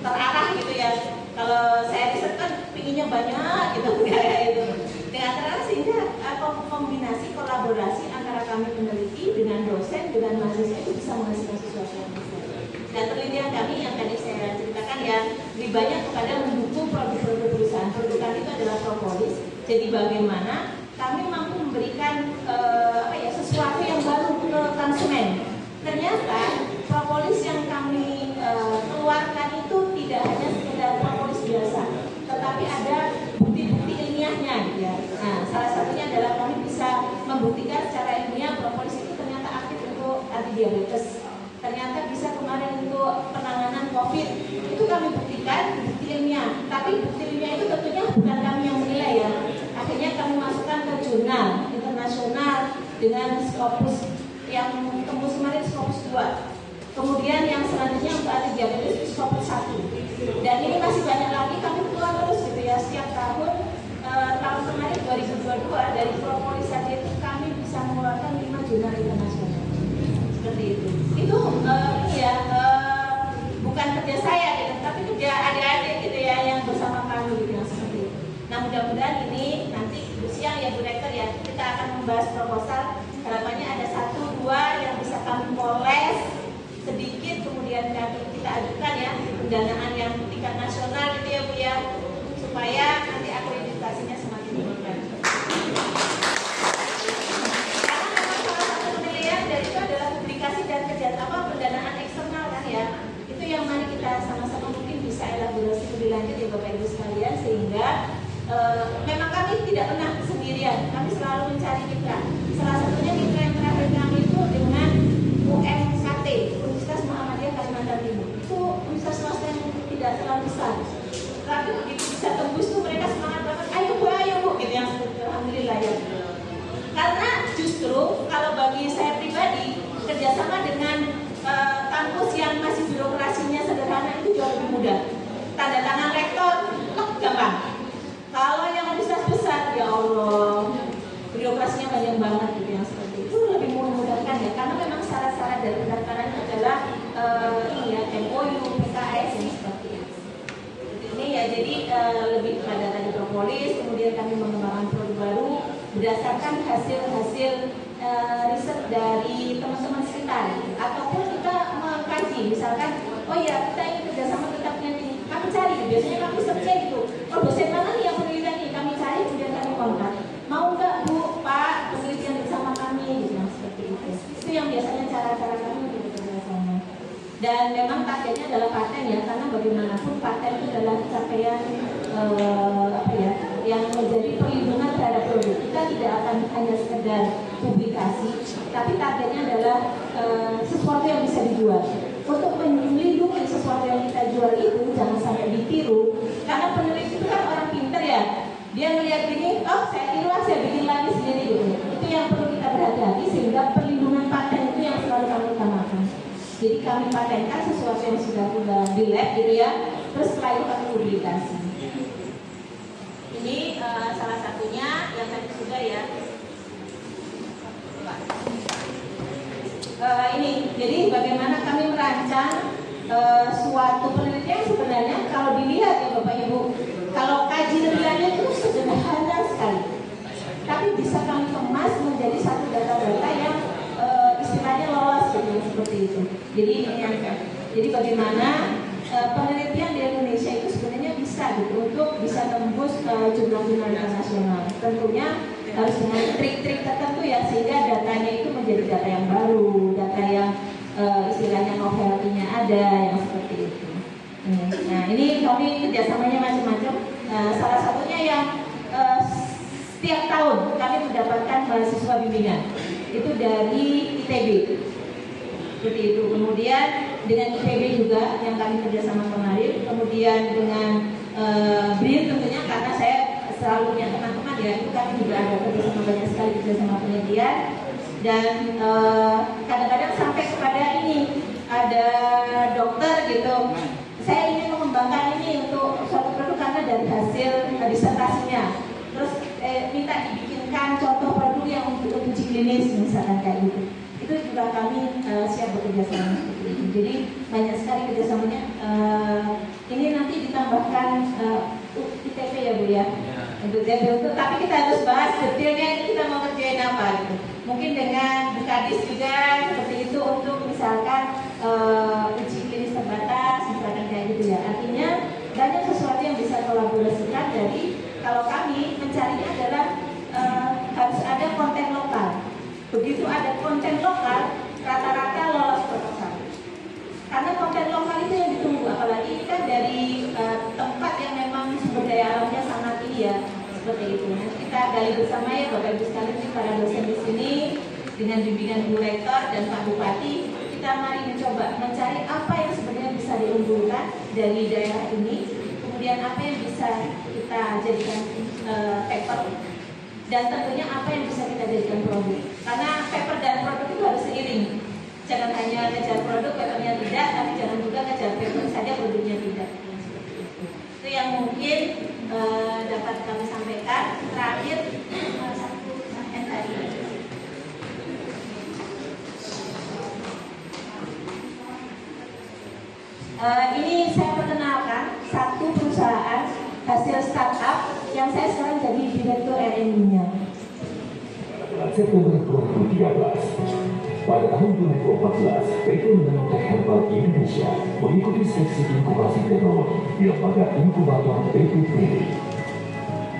terarah gitu ya. Kalau saya riset kan pinginnya banyak gitu kayak itu. Dengan terarah sehingga kombinasi kolaborasi antara kami peneliti dengan dosen dengan mahasiswa itu bisa menghasilkan sesuatu yang besar. Dan penelitian kami yang tadi saya ceritakan ya lebih banyak kepada mendukung produk-produk perusahaan. Produk kami itu adalah propolis. Jadi bagaimana kami mampu memberikan sesuatu yang baru ke konsumen. Ternyata propolis yang kami keluarkan itu tidak hanya sekedar propolis biasa, tetapi ada bukti-bukti ilmiahnya ya. Nah, salah satunya adalah kami bisa membuktikan secara ilmiah propolis itu ternyata aktif untuk anti diabetes. Ternyata bisa kemarin untuk penanganan COVID. Itu kami buktikan bukti ilmiah. Tapi bukti ilmiah itu tentunya bukan kami yang menilai ya. Akhirnya kami masukkan ke jurnal internasional dengan Scopus yang tembus kemarin Scopus 2. Kemudian yang selanjutnya untuk anti diabetes Scopus 1. Dan ini masih banyak lagi kami keluar terus gitu ya setiap tahun. Tahun kemarin 2022 dari propolis saja itu kami bisa mengeluarkan 5 jurnal internasional. Seperti itu. Itu bukan kerja saya gitu, tapi kerja adik-adik gitu ya yang bersama kami gitu yang seperti itu. Nah mudah-mudahan ini nanti siang ya Bu Rektor ya kita akan membahas proposal. Harapannya ada 1-2 yang bisa kami poles sedikit kemudian kita ajukan ya pendanaan yang tingkat nasional gitu ya Bu ya supaya nanti akreditasinya semakin meningkat. Karena memang salah satu penilaian dari itu adalah publikasi dan pendanaan eksternal kan ya. Itu yang mari kita sama-sama mungkin bisa elaborasi lebih lanjut ya Bapak Ibu sekalian sehingga memang kami tidak pernah sendirian. Kami selalu mencari mitra. Salah satunya mitra yang terakhir kami itu dengan UMKT, Universitas Muhammadiyah Kalimantan Timur. Itu universitas swasta yang tidak terlalu besar. Tapi begitu bisa tembus tuh mereka semangat banget. Ayo Bu, gitu yang alhamdulillah ya. Karena justru kalau bagi saya pribadi kerjasama dengan kampus yang masih birokrasinya sederhana itu jauh lebih mudah. Tanda tangan rektor, gampang. Kalau yang universitas besar, ya Allah, birokrasinya panjang banget gitu yang seperti itu lebih memudahkan ya, karena memang syarat-syarat dari pendaftaran adalah MOU, PKS ini seperti itu. Ini ya jadi lebih kepada tadi propolis, kemudian kami mengembangkan produk baru berdasarkan hasil-hasil riset dari teman-teman sekitar, ataupun kita mengkaji, misalkan, oh ya kita ingin kerjasama tetap dengan ini, kami cari, biasanya kami search gitu, oh dosen mana nih yang penelitian ini, kami cari kemudian kami kontak, mau nggak Bu, Pak, penelitian bersama kami, gitu, nah, seperti itu. Itu yang biasanya cara-cara kami untuk bekerja sama. Dan memang targetnya adalah paten ya, karena bagaimanapun paten itu adalah capaian yang menjadi perlindungan terhadap produk. Kita tidak akan hanya sekedar publikasi, tapi targetnya adalah sesuatu yang bisa dijual. Untuk melindungi sesuatu yang kita jual itu jangan sampai ditiru, karena peneliti itu kan orang pintar ya. Dia melihat gini, oh saya tiru, saya bikin lagi sendiri gitu. Itu yang perlu kita berhati-hati sehingga perlindungan paten itu yang selalu kami utamakan. Jadi kami patenkan sesuatu yang sudah di lab gitu ya, terus setelah itu kami publikasi. Ini salah satunya yang tadi sudah ya. Ini, jadi bagaimana kami merancang suatu penelitian sebenarnya kalau dilihat ya Bapak Ibu, kalau kaji lebih lanjut itu sederhana sekali, tapi bisa kami kemas menjadi satu data-data yang istilahnya lolos gitu, seperti itu. Jadi bagaimana penelitian di Indonesia itu sebenarnya bisa gitu untuk bisa tembus jurnal-jurnal internasional. Tentunya harus dengan trik-trik tertentu ya sehingga datanya itu menjadi data yang baru, data yang istilahnya novelty-nya ada yang seperti itu. Nah ini kami kerjasamanya macam-macam. Salah satunya yang setiap tahun kami mendapatkan mahasiswa bimbingan itu dari ITB. Seperti itu. Kemudian dengan ITB juga yang kami kerjasama kemarin, kemudian dengan BRIN tentunya karena saya selalu punya teman-teman ya, itu kami juga ada kerjasama banyak sekali kerjasama penelitian dan kadang-kadang sampai kepada ini ada dokter gitu, saya ingin mengembangkan ini untuk suatu produk karena dari hasil disertasinya, terus minta dibikinkan contoh produk yang untuk uji klinis misalkan kayak gitu. Itu juga mitra kami siap bekerja sama seperti itu. Jadi banyak sekali kerjasamanya. Ini nanti ditambahkan ITP ya Bu ya, untuk tapi kita harus bahas detailnya kita mau kerjain apa gitu. Mungkin dengan Bukadis juga seperti itu untuk misalkan uji klinis terbatas misalkan kayak gitu ya. Artinya banyak sesuatu yang bisa kolaborasikan. Jadi kalau kami mencarinya adalah harus ada konten lokal. Begitu ada konten lokal, rata-rata lolos proposal. Karena konten lokal itu yang ditunggu, apalagi ini kan dari tempat yang memang sumber daya alamnya sangat ini ya, seperti itu. Nanti kita gali bersama ya Bapak Ibu sekalian, para dosen di sini dengan bimbingan Bu Rektor dan Pak Bupati, kita mari mencoba mencari apa yang sebenarnya bisa diunggulkan dari daerah ini, kemudian apa yang bisa kita jadikan paper, dan tentunya apa yang bisa kita jadikan produk. Karena paper dan produk itu harus seiring. Jangan hanya kejar produk, papernya tidak, tapi jangan juga kejar paper saja, produknya tidak. Itu yang mungkin dapat kami sampaikan. Terakhir, satu tadi. Ini saya perkenalkan satu perusahaan hasil startup yang saya sekarang jadi direktur R&D-nya. September 2013, pada tahun 2014, PT Nanotek Herbal Indonesia mengikuti seksi inkubasi teknologi di lembaga inkubator PT Pili.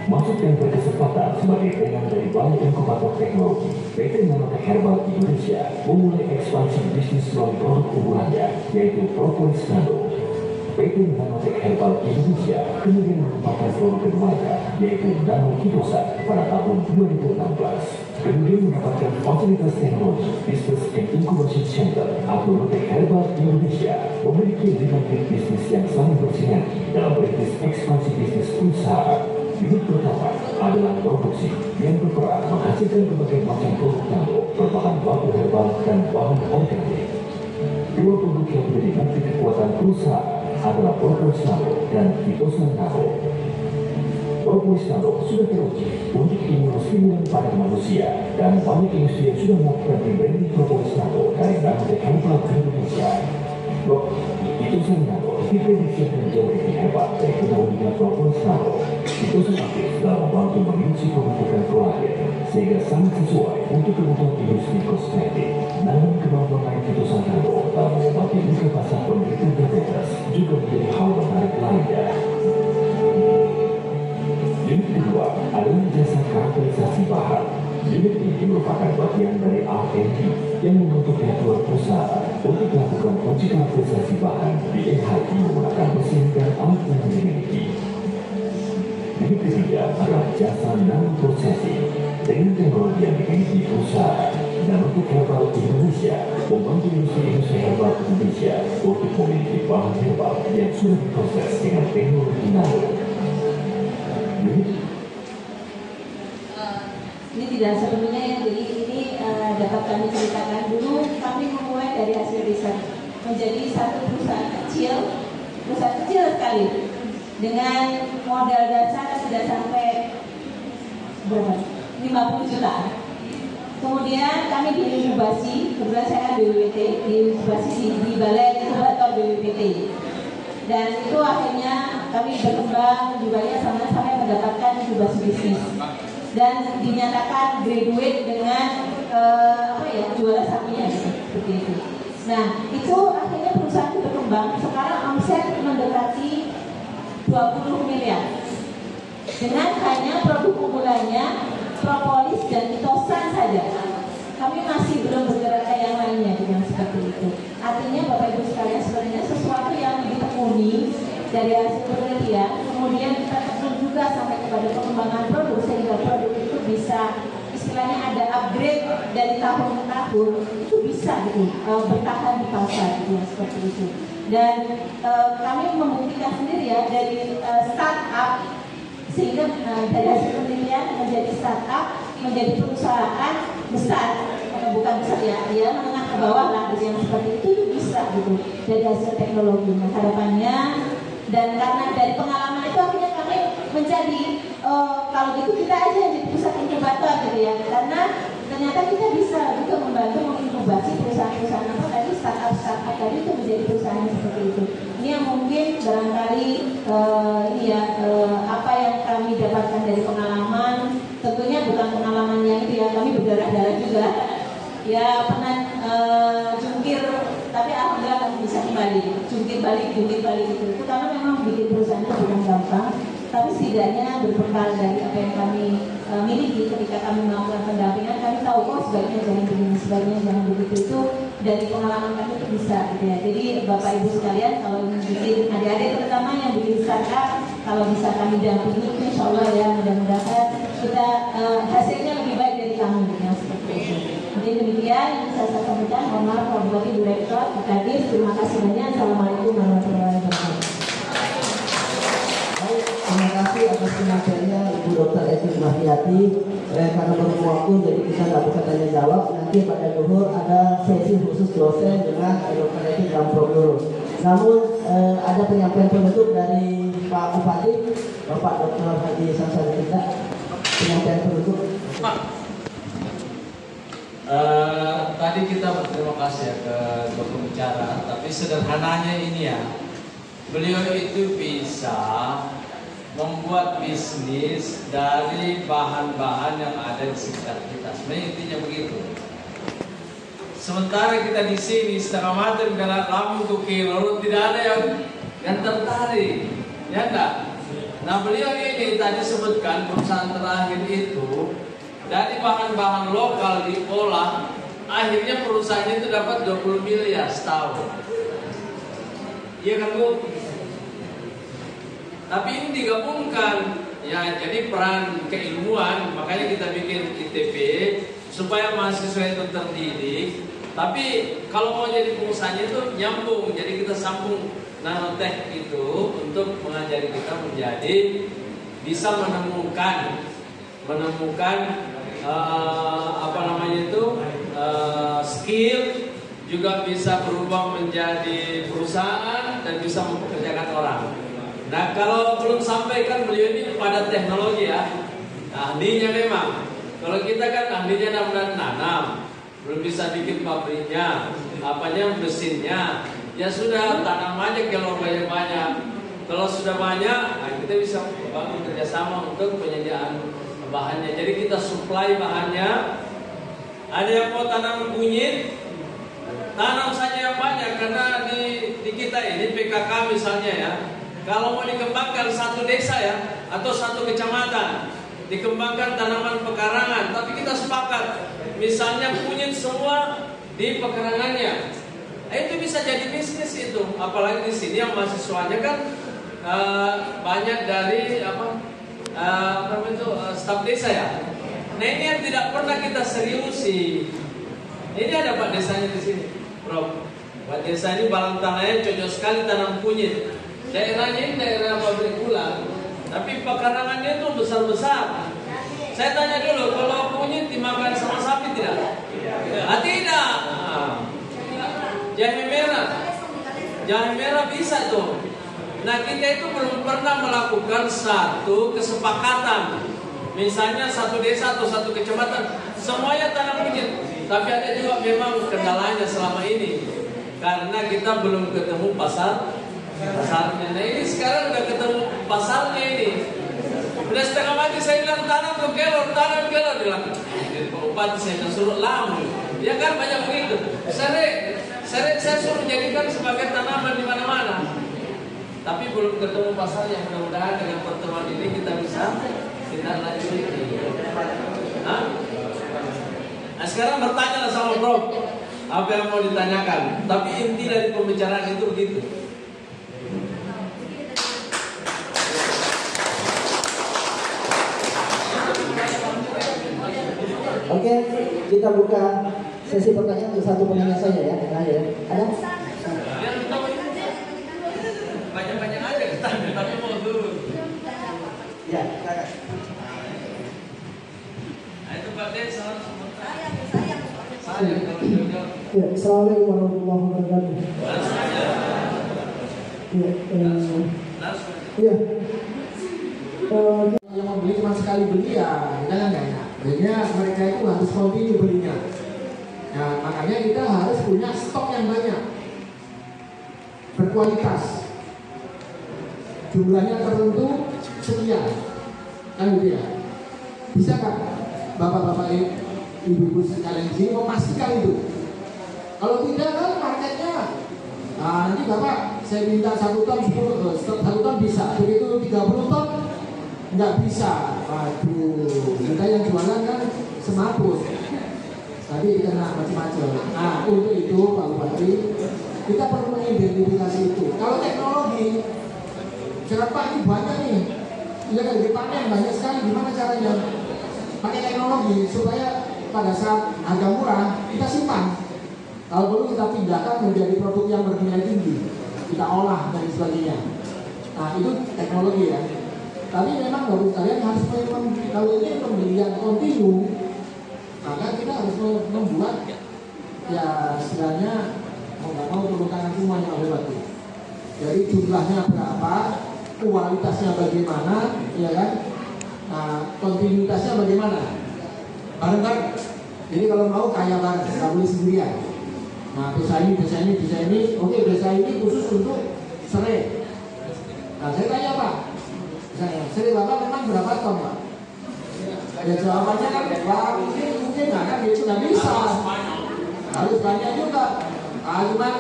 Masuk dan berkesempatan sebagai pegang dari Balai Inkubator Teknologi, PT Nanotek Herbal Indonesia memulai ekspansi bisnis melalui produk unggulannya, yaitu Propolis Nano. PT Nanotek Herbal Indonesia kemudian mengembangkan produk keduanya, yaitu Nano Kitosan pada tahun 2016. Kemudian mendapatkan fasilitas teknologi Business and Incubation Center atau Nanotek Herbal Indonesia memiliki 5 unit bisnis yang saling bersinergi dalam merintis ekspansi bisnis perusahaan. Unit pertama adalah produksi yang berperan menghasilkan berbagai macam produk nano berbahan baku herbal dan bahan organik. Dua produk yang menjadi bukti kekuatan perusahaan adalah Propolis Nano dan Kitosan Nano. Propolis Nano sudah teruji untuk imunostimulan pada manusia dan banyak industri yang sudah melakukan rebranding Propolis Nano dari Nanotek Herbal Indonesia. Kitosan Nano diprediksi akan jauh lebih hebat dari keunggulan Propolis Nano. Kitosan aktif dalam membantu mengunci pembentukan kolagen sehingga sangat sesuai untuk kebutuhan industri kosmetik. Namun kemampuan Kitosan Nano dalam mengobati luka basah penderita diabetes juga menjadi hal menarik lainnya. Unit kedua adalah jasa karakterisasi bahan. Unit ini merupakan bagian dari R&D yang membentuk network perusahaan untuk melakukan uji karakterisasi bahan di NHI menggunakan mesin dan alat yang dimiliki. Unit ketiga adalah jasa nanoprocessing. Dengan teknologi yang dimiliki perusahaan, Nanotek Herbal Indonesia membantu industri herbal Indonesia untuk memiliki bahan herbal yang sudah diproses dengan teknologi nano. Ini tidak sepenuhnya ya, jadi ini dapat kami ceritakan dulu. Kami memulai dari hasil riset menjadi satu perusahaan kecil sekali dengan modal dasar sudah sampai berapa? 50 juta. Kemudian kami diinkubasi, kebetulan saya BWPT, diinkubasi di Balai Inkubator BWPT. Dan itu akhirnya kami berkembang juga ya sampai mendapatkan inkubasi bisnis. Dan dinyatakan graduate dengan juara satunya seperti itu. Nah, itu akhirnya perusahaan itu berkembang. Sekarang omset mendekati 20 miliar. Dengan hanya produk unggulannya Propolis dan Kitosan saja. Kami masih belum bergerak ke yang lainnya dengan seperti itu. Artinya Bapak Ibu sekalian, sebenarnya sesuatu yang ditekuni dari hasil penelitian, kemudian kita tekun juga sampai kepada pengembangan produk sehingga produk itu bisa istilahnya ada upgrade dari tahun ke tahun, itu bisa gitu bertahan di pasar gitu, seperti itu. Dan kami membuktikan sendiri ya dari startup sehingga dari hasil penelitian menjadi startup, menjadi perusahaan besar, bukan besar ya menengah ke bawah lah gitu, yang seperti itu bisa gitu dari hasil teknologi. Nah, harapannya dan karena dari pengalaman itu akhirnya kami menjadi kalau gitu kita aja jadi pusat inkubator gitu ya, karena ternyata kita bisa juga membantu menginkubasi inkubasi perusahaan-perusahaan apa tadi, startup tadi itu menjadi perusahaan yang seperti itu. Ini yang mungkin barangkali apa yang kami dapatkan dari pengalaman, tentunya bukan pengalaman yang itu ya, kami berdarah-darah juga ya, pernah jungkir, tapi alhamdulillah kami bisa kembali jungkir balik itu karena memang bikin perusahaan itu bukan gampang, tapi setidaknya berbekal dari apa yang kami miliki ketika kami melakukan pendampingan, kami tahu sebaiknya jangan begini, sebaiknya jangan begitu, itu dari pengalaman kami itu bisa gitu ya. Jadi Bapak Ibu sekalian, kalau ingin bikin, adik-adik terutama yang bikin startup, kalau bisa kami dampingi, insya Allah ya, mudah-mudahan kita hasilnya lebih baik dari kami yang seperti itu. Jadi demikian yang bisa saya sampaikan. Mohon maaf Bapak Ibu Direktur, Pak Kadis, terima kasih banyak. Assalamualaikum warahmatullahi wabarakatuh. Terima kasih atas penyampaiannya Ibu Dr. Esti Mahdiati. Karena belum waktu, jadi kita nggak bisa tanya jawab. Nanti pada zuhur ada sesi khusus dosen dengan Dr. Esti dalam program. Namun ada penyampaian penutup dari Pak Bupati, Bapak Dr. Haji Samsari Tidak. Penyampaian penutup. Tadi kita berterima kasih ya ke dua pembicara, tapi sederhananya ini ya, beliau itu bisa membuat bisnis dari bahan-bahan yang ada di sekitar kita. Sebenarnya intinya begitu. Sementara kita di sini setengah mati dengan lampu kilo, tidak ada yang tertarik, ya enggak? Nah beliau ini tadi sebutkan perusahaan terakhir itu dari bahan-bahan lokal diolah, akhirnya perusahaan itu dapat 20 miliar setahun. Iya kan Bu? Tapi ini digabungkan, ya jadi peran keilmuan, makanya kita bikin ITP supaya mahasiswa itu terdidik. Tapi kalau mau jadi pengusahanya itu nyambung, jadi kita sambung nanotech itu untuk mengajari kita menjadi bisa menemukan skill, juga bisa berubah menjadi perusahaan dan bisa mempekerjakan orang. Nah kalau belum sampai kan beliau ini pada teknologi ya, ahlinya memang. Kalau kita kan ahlinya nanam, belum bisa bikin pabriknya, mesinnya. Ya sudah tanam aja kalau banyak. Kalau sudah banyak, nah kita bisa bangun kerjasama untuk penyediaan bahannya. Jadi kita supply bahannya. Ada yang mau tanam kunyit, tanam saja yang banyak, karena di kita ini PKK misalnya ya. Kalau mau dikembangkan satu desa ya, atau satu kecamatan, dikembangkan tanaman pekarangan, tapi kita sepakat, misalnya kunyit semua di pekarangannya, itu bisa jadi bisnis itu. Apalagi di sini yang mahasiswanya kan banyak dari staf desa ya. Nah ini yang tidak pernah kita seriusi. Ini ada Pak desanya di sini, Prof. Pak desa ini balang tanahnya cocok sekali tanam kunyit. Daerahnya ini daerah pabrik gula, tapi pekarangannya itu besar-besar. Saya tanya dulu, kalau kunyit dimakan sama sapi tidak? Tidak. Jahe merah bisa tuh. Nah kita itu belum pernah melakukan satu kesepakatan. Misalnya satu desa atau satu kecamatan semuanya tanam kunyit. Tapi ada juga memang kendalanya selama ini, karena kita belum ketemu pasarnya. Nah ini sekarang udah ketemu pasarnya ini. Udah setengah mati saya bilang tanam kelor. Bilang, jadi Pak Bupati saya suruh lamu. Ya kan banyak begitu. Serik saya suruh jadikan sebagai tanaman di mana-mana. Tapi belum ketemu pasarnya. Mudah-mudahan dengan pertemuan ini kita bisa lanjuti. Nah sekarang bertanya sama Prof, apa yang mau ditanyakan. Tapi inti dari pembicaraan itu begitu. Oke, kita buka sesi pertanyaan untuk satu penanya saja ya. Ada? Banyak aja kita, tapi mau turun. Ya, itu Pak Des, saya. Ya, assalamualaikum warahmatullahi wabarakatuh. Ya, yang membeli cuma sekali beli ya, jangan nggak enak. Akhirnya mereka itu harus continue belinya. Nah, makanya kita harus punya stok yang banyak, berkualitas, jumlahnya tertentu sekian, kan gitu ya. Bisa kan bapak-bapak ibu-ibu sekalian di sini memastikan itu? Kalau tidak kan marketnya, nah nanti bapak saya minta 1 ton 1 ton bisa, begitu 30 ton nggak bisa. Waduh, kita yang jualan kan semaput, tadi kena macam-macam. Nah untuk itu Pak Bupati, kita perlu mengidentifikasi itu. Kalau teknologi, jangan Pak ini banyak nih, ya kan dipanen banyak sekali. Gimana caranya? Pakai teknologi supaya pada saat harga murah kita simpan. Kalau perlu kita pindahkan menjadi produk yang bernilai tinggi, kita olah dan sebagainya. Nah itu teknologi ya. Tapi memang baru kalian harus kalau ini pembelian kontinu, maka kita harus membuat ya istilahnya mau nggak mau turun tangan semuanya oleh waktu. Jadi jumlahnya berapa, kualitasnya bagaimana, ya kan? Nah kontinuitasnya bagaimana? Bareng-bareng. Jadi kalau mau kaya bareng, nggak boleh sendirian. Nah desa ini, oke desa ini khusus untuk serai. Nah saya tanya Pak, misalnya serai Bapak memang berapa ton Pak? Ya jawabannya kan, wah mungkin nggak kan, itu nggak bisa. Harus banyak juga. Cuman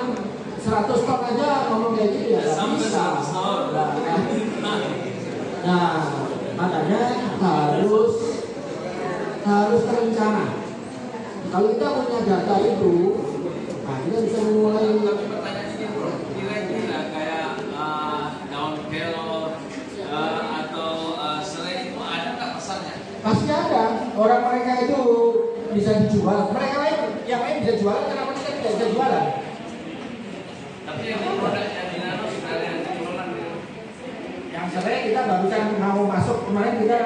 100 ton aja ngomong kayak gitu ya nggak bisa. Nah makanya harus terencana. Kalau kita punya data itu, nah kita bisa memulai. Tapi pertanyaan ini bro, kira-kira kayak daun kelor atau serai itu ada nggak pasarnya? Pasti ada. Orang mereka itu bisa dijual. Mereka lain, yang lain bisa jualan, kenapa kita tidak bisa jualan? Tapi yang di produk yang di nano sudah ada yang jualan. Yang serai kita barusan mau masuk kemarin kita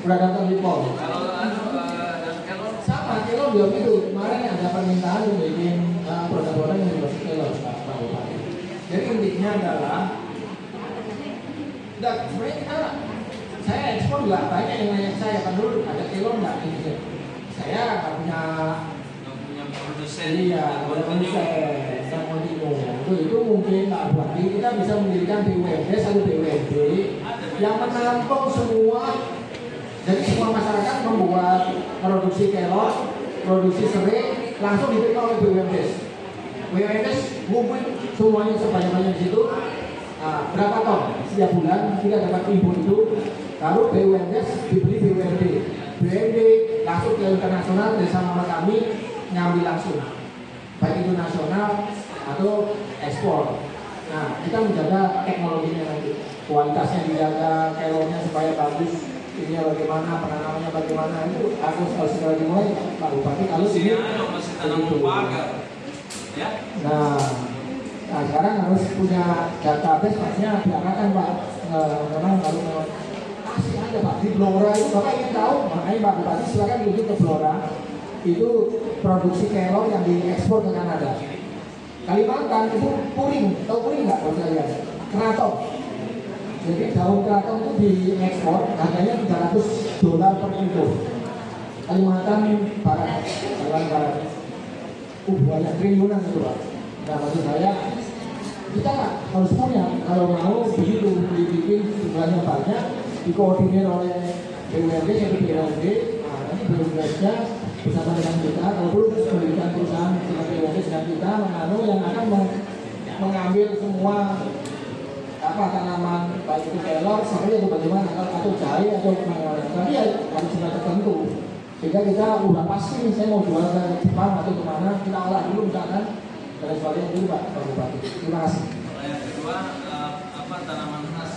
udah datang di pol. Kalau daun kelor Sama kelor juga gitu. Kemarin ada permintaan untuk bikin produk-produk yang berbasis kelor. Jadi intinya adalah, sebenarnya saya ekspor juga banyak yang nanya saya, kan dulu ada kelor nggak gitu. Saya nggak punya produsen. Iya, ada produsen yang kontinu. Itu mungkin Pak Bupati kita bisa mendirikan BUMD, satu BUMD yang menampung semua. Jadi semua masyarakat membuat produksi kelor, produksi serai, langsung diterima oleh BUMD. BUMD ngumpulin semuanya sebanyak-banyak di situ. Berapa ton setiap bulan kita dapat impor itu, lalu BUMD dibeli BUMD. BUMD langsung ke internasional bersama kami ngambil langsung, baik itu nasional atau ekspor. Nah kita menjaga teknologinya nanti, kualitasnya dijaga, kelornya supaya bagus, ini bagaimana, penanamannya bagaimana, itu harus segera dimulai Pak Bupati. Kalau sini masih tanam pagar, ya. Nah sekarang harus punya database, pastinya diarahkan Pak. Memang harus pasti ada Pak di Blora itu. Bapak ingin tahu, makanya Pak Bupati silakan rujuk ke Blora. Itu produksi kelor yang diekspor ke Kanada. Kalimantan itu puring, tahu puring nggak kalau saya lihat? Keraton. Jadi daun keraton itu diekspor, harganya $300 per kilo. Kalimantan Barat, banyak triliunan itu Pak. Nah maksud saya, kita harus punya, kalau mau begitu dibikin jumlahnya banyak, dikoordinir oleh BUMD atau BUMD. Nah nanti BUMD-nya bersama dengan kita, kalau perlu memberikan perusahaan seperti BUMD dengan kita yang akan mengambil semua tanaman, baik itu kelor, serai atau bagaimana, atau jahe atau kemana-mana. Tapi ya harus sudah tertentu, sehingga kita udah pasti saya mau jual ke Jepang atau kemana, kita olah dulu misalkan dan sebagainya dulu Pak Bupati. Terima kasih. Yang kedua apa tanaman khas?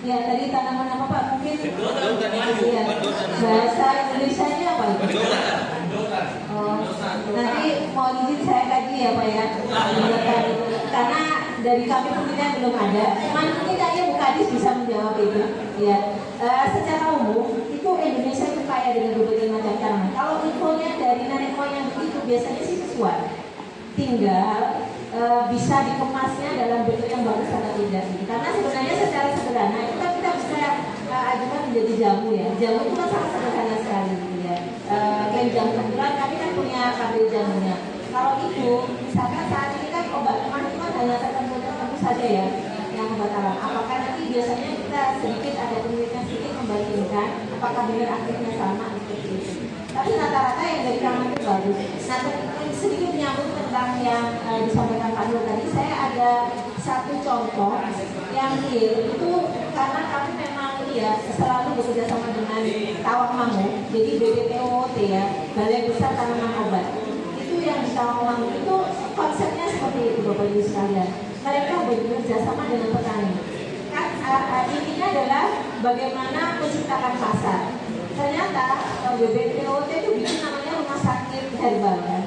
Ya tadi tanaman apa Pak? Mungkin ya, bahasa Indonesianya apa? Nanti mau izin saya kaji ya Pak ya. Karena dari kami mungkin belum ada. Cuman mungkin kayaknya Bu Kadis bisa menjawab itu. Ya, secara umum itu Indonesia itu kaya dengan berbagai macam tanaman. Kalau infonya dari nenek moyang begitu biasanya sih sesuai. Tinggal bisa dikemasnya dalam bentuk yang bagus atau tidak. Karena sebenarnya secara sederhana itu kan kita bisa ajukan menjadi jamu ya. Jamu itu kan sangat sederhana sekali gitu ya. jamu, kebetulan kami kan punya pabrik jamunya. Kalau itu, misalkan saat ini kan obat emah itu kan hanya tertentu saja ya, yang obat alam. Apakah nanti biasanya kita sedikit ada penelitian sedikit membandingkan apakah benar aktifnya sama seperti itu. Tapi rata-rata yang dari kami itu bagus. Nah, sedikit menyambut tentang yang disampaikan Pak Nur tadi, saya ada satu contoh yang real itu karena kami memang ya selalu bekerja sama dengan Tawangmangu, jadi BPPOT ya, Balai Besar Tanaman Obat. Itu yang di Tawangmangu itu konsepnya seperti itu Bapak Ibu sekalian. Mereka bekerja sama dengan petani. Kan intinya adalah bagaimana menciptakan pasar. Ternyata BPPOT itu bikin namanya rumah sakit herbal kan.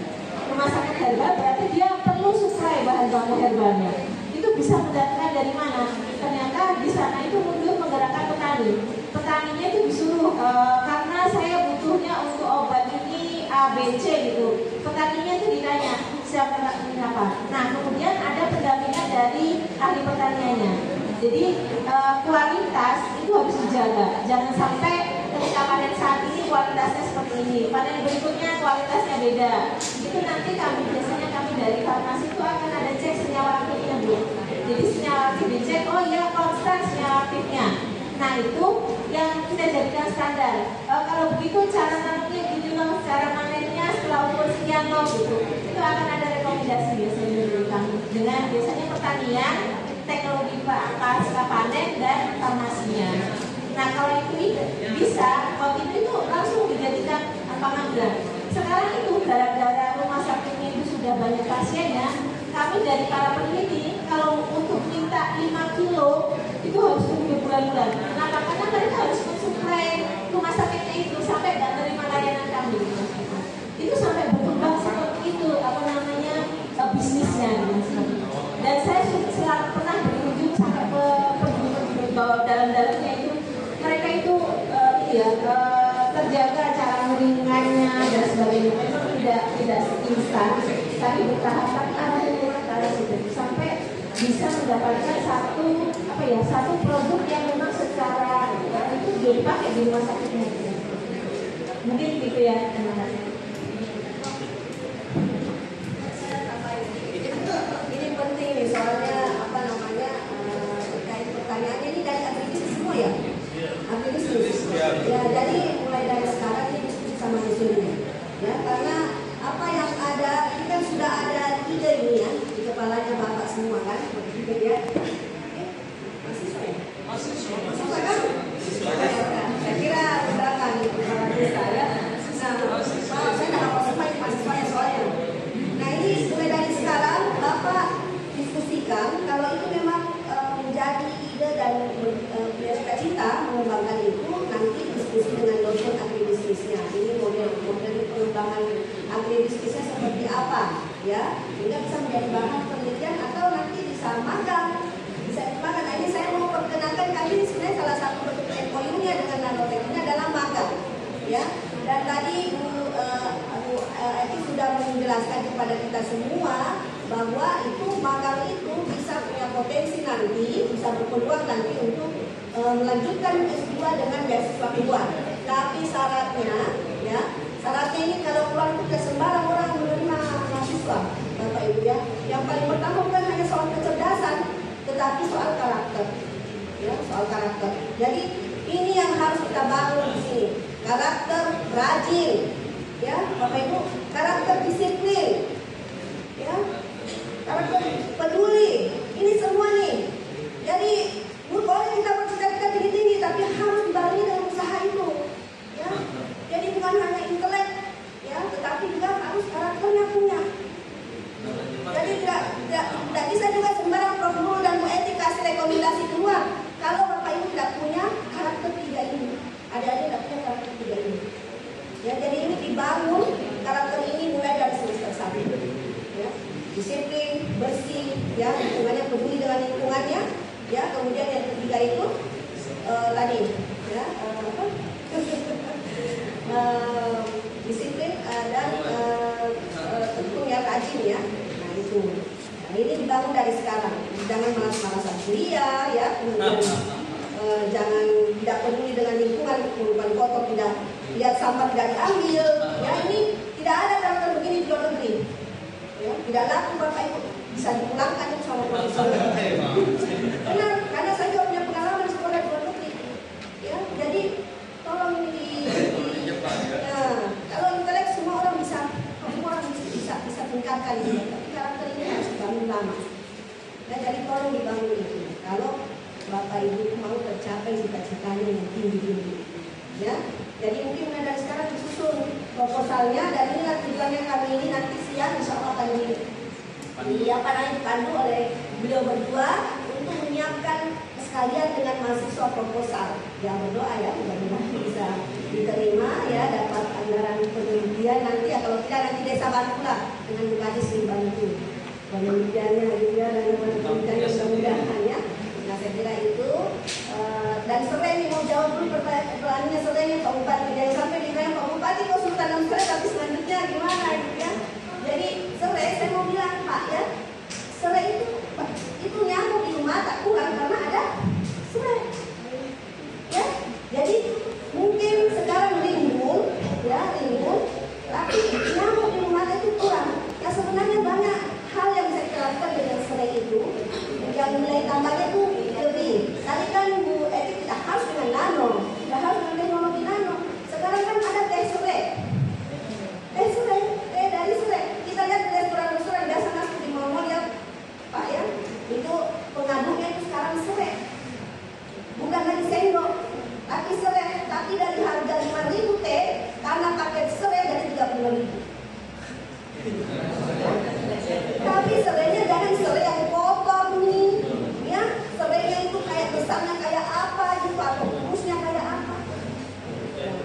Rumah sakit herbal berarti dia perlu suplai bahan baku herbalnya. Itu bisa mendatangkan dari mana? Ternyata di sana itu mundur menggerakkan petani. Petaninya itu disuruh karena saya butuhnya untuk obat ini ABC gitu. Petaninya itu ditanya siapa apa. Nah kemudian ada pendampingan dari ahli pertaniannya. Jadi kualitas itu harus dijaga. Jangan sampai ketika panen saat ini kualitasnya seperti ini, panen berikutnya kualitasnya beda. Itu nanti biasanya kami dari farmasi itu akan ada cek senyawa aktifnya Bu. Jadi senyawa aktif dicek, oh iya konstan senyawa aktifnya. Nah itu yang kita jadikan standar. Kalau begitu cara nanamnya gitu loh, cara manennya setelah umur sekian loh gitu. Itu akan ada rekomendasi biasanya dari kami dengan biasanya pertanian, teknologi pasca panen dan farmasinya. Nah kalau itu bisa, waktu itu langsung dijadikan pengangguran. Sekarang itu gara-gara rumah sakitnya itu sudah banyak pasiennya, kami dari para peneliti kalau untuk minta 5 kilo itu harus tunggu bulan-bulan. Nah karena mereka harus mensuplai rumah sakitnya itu sampai nggak menerima layanan kami. Itu sampai berkembang seperti itu bisnisnya. Dan saya selalu pernah berkunjung sampai ke dalam-dalamnya itu. Mereka itu terjaga cara meringannya dan sebagainya. Memang tidak instan, tapi bertahap sampai bisa mendapatkan satu produk yang memang secara itu sudah dipakai di rumah sakitnya. Mungkin gitu ya. Terima kasih. Ini penting nih soalnya terkait pertanyaannya ini dari agribisnis semua ya. Agribisnis. Ya jadi mulai dari sekarang ini diskusi sama hasilnya. Ya karena apa yang ada ini kan sudah ada ide ini ya di kepalanya Bapak semua kan. Begitu ya. Mahasiswa kan? Saya kira udah kan kepala desa ya. Saya nggak mau sempat mahasiswanya soalnya. Nah ini mulai dari sekarang Bapak diskusikan kalau itu memang menjadi ide dan cita-cita mengembangkan itu nanti diskusi dengan dosen agribisnisnya. Ini model pengembangan agribisnisnya seperti apa ya? Sehingga bisa menjadi bahan penelitian atau nanti bisa magang. Nah ini saya mau perkenalkan kami sebenarnya salah satu bentuk MOU-nya dengan nanoteknologi adalah magang ya. Dan tadi Bu Eti sudah menjelaskan kepada kita semua bahwa itu magang itu bisa punya potensi nanti, bisa berpeluang nanti untuk melanjutkan S2 dengan beasiswa keluar. Tapi syaratnya ya, syaratnya ini kalau keluar itu tidak sembarang orang menerima mahasiswa Bapak Ibu ya. Yang paling pertama bukan hanya soal kecerdasan, tetapi soal karakter ya, soal karakter. Jadi ini yang harus kita bangun di sini, karakter rajin ya Bapak Ibu, karakter disiplin ya, karakter peduli, ini semua nih. Jadi boleh kita bercita-cita tinggi-tinggi tapi harus dibarengi dengan usaha itu ya. Jadi bukan hanya intelek ya, tetapi juga harus karakternya punya. Jadi tidak bisa juga sembarang Prof. Nurul dan Bu Eti kasih rekomendasi keluar kalau Bapak Ibu tidak punya karakter tiga ini. Ada-ada tidak punya karakter tiga ini. Ya, jadi ini dibangun karakter ini mulai dari semester 1. Ya. Disiplin, bersih, ya, lingkungannya peduli dengan lingkungannya, ya. Kemudian yang ketiga itu tadi, ya, disiplin dan tentu ya rajin ya. Nah itu. Nah, ini dibangun dari sekarang. Jangan malas-malasan kuliah, ya. Kemudian jangan tidak peduli dengan lingkungan, lingkungan kotor tidak lihat sampah tidak diambil. Ya ini tidak ada karakter begini di luar negeri. Ya, tidak laku Bapak Ibu, bisa dipulangkan itu sama profesor. Karena saya juga punya pengalaman sekolah di luar negeri. Ya, jadi tolong kalau intelek semua orang bisa tingkatkan ini, tapi karakter ini harus dibangun lama. Nah, jadi tolong dibangun itu. Kalau Bapak Ibu mau tercapai cita-citanya yang tinggi-tinggi, ya. Jadi mungkin mulai dari sekarang disusun proposalnya, dan ini tujuannya kami ini nanti siang insya Allah akan dipandu oleh beliau berdua untuk menyiapkan sekalian dengan mahasiswa proposal. Ya berdoa ya, mudah-mudahan bisa diterima ya, dapat anggaran penelitian nanti ya, kalau tidak nanti desa bantu lah dengan Bukadis dibantu penelitiannya gitu ya, dan penelitiannya mudah-mudahan ya. Nah saya kira itu dan Serai ini mau jawab dulu pertanyaannya Serainya Pak Bupati, jangan sampai ditanya Pak Bupati kok suruh tanam serai tapi selanjutnya gimana gitu ya. Jadi Serai saya mau bilang Pak ya, serai itu nyamuk di rumah tak kurang karena ada serai ya. Jadi mungkin sekarang rimbun ya, tapi nyamuk di rumah itu kurang. Ya sebenarnya banyak hal yang bisa kita lakukan dengan serai itu, yang nilai tambahnya itu lebih. Tadi kan Bu Eti tidak harus dengan nano, tidak harus dengan teknologi nano. Sekarang kan ada teh serai, teh dari serai. Kita lihat di restoran biasa nasi di mall ya Pak ya, itu pengadunya itu sekarang serai, bukan lagi sendok, tapi serai. Tapi dari harga 5.000 teh, karena paket serai dari 35.000. Tapi serainya jangan serai yang kotor nih, ya. Serainya itu kayak besarnya kayak apa gitu, atau kurusnya kayak apa.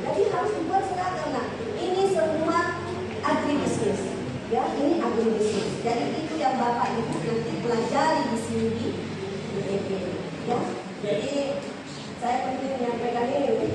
Jadi harus dibuat seragam. Nah, ini semua agribisnis, ya. Ini agribisnis. Jadi itu yang Bapak Ibu nanti pelajari di sini di EP, ya. Jadi saya penting menyampaikan ini.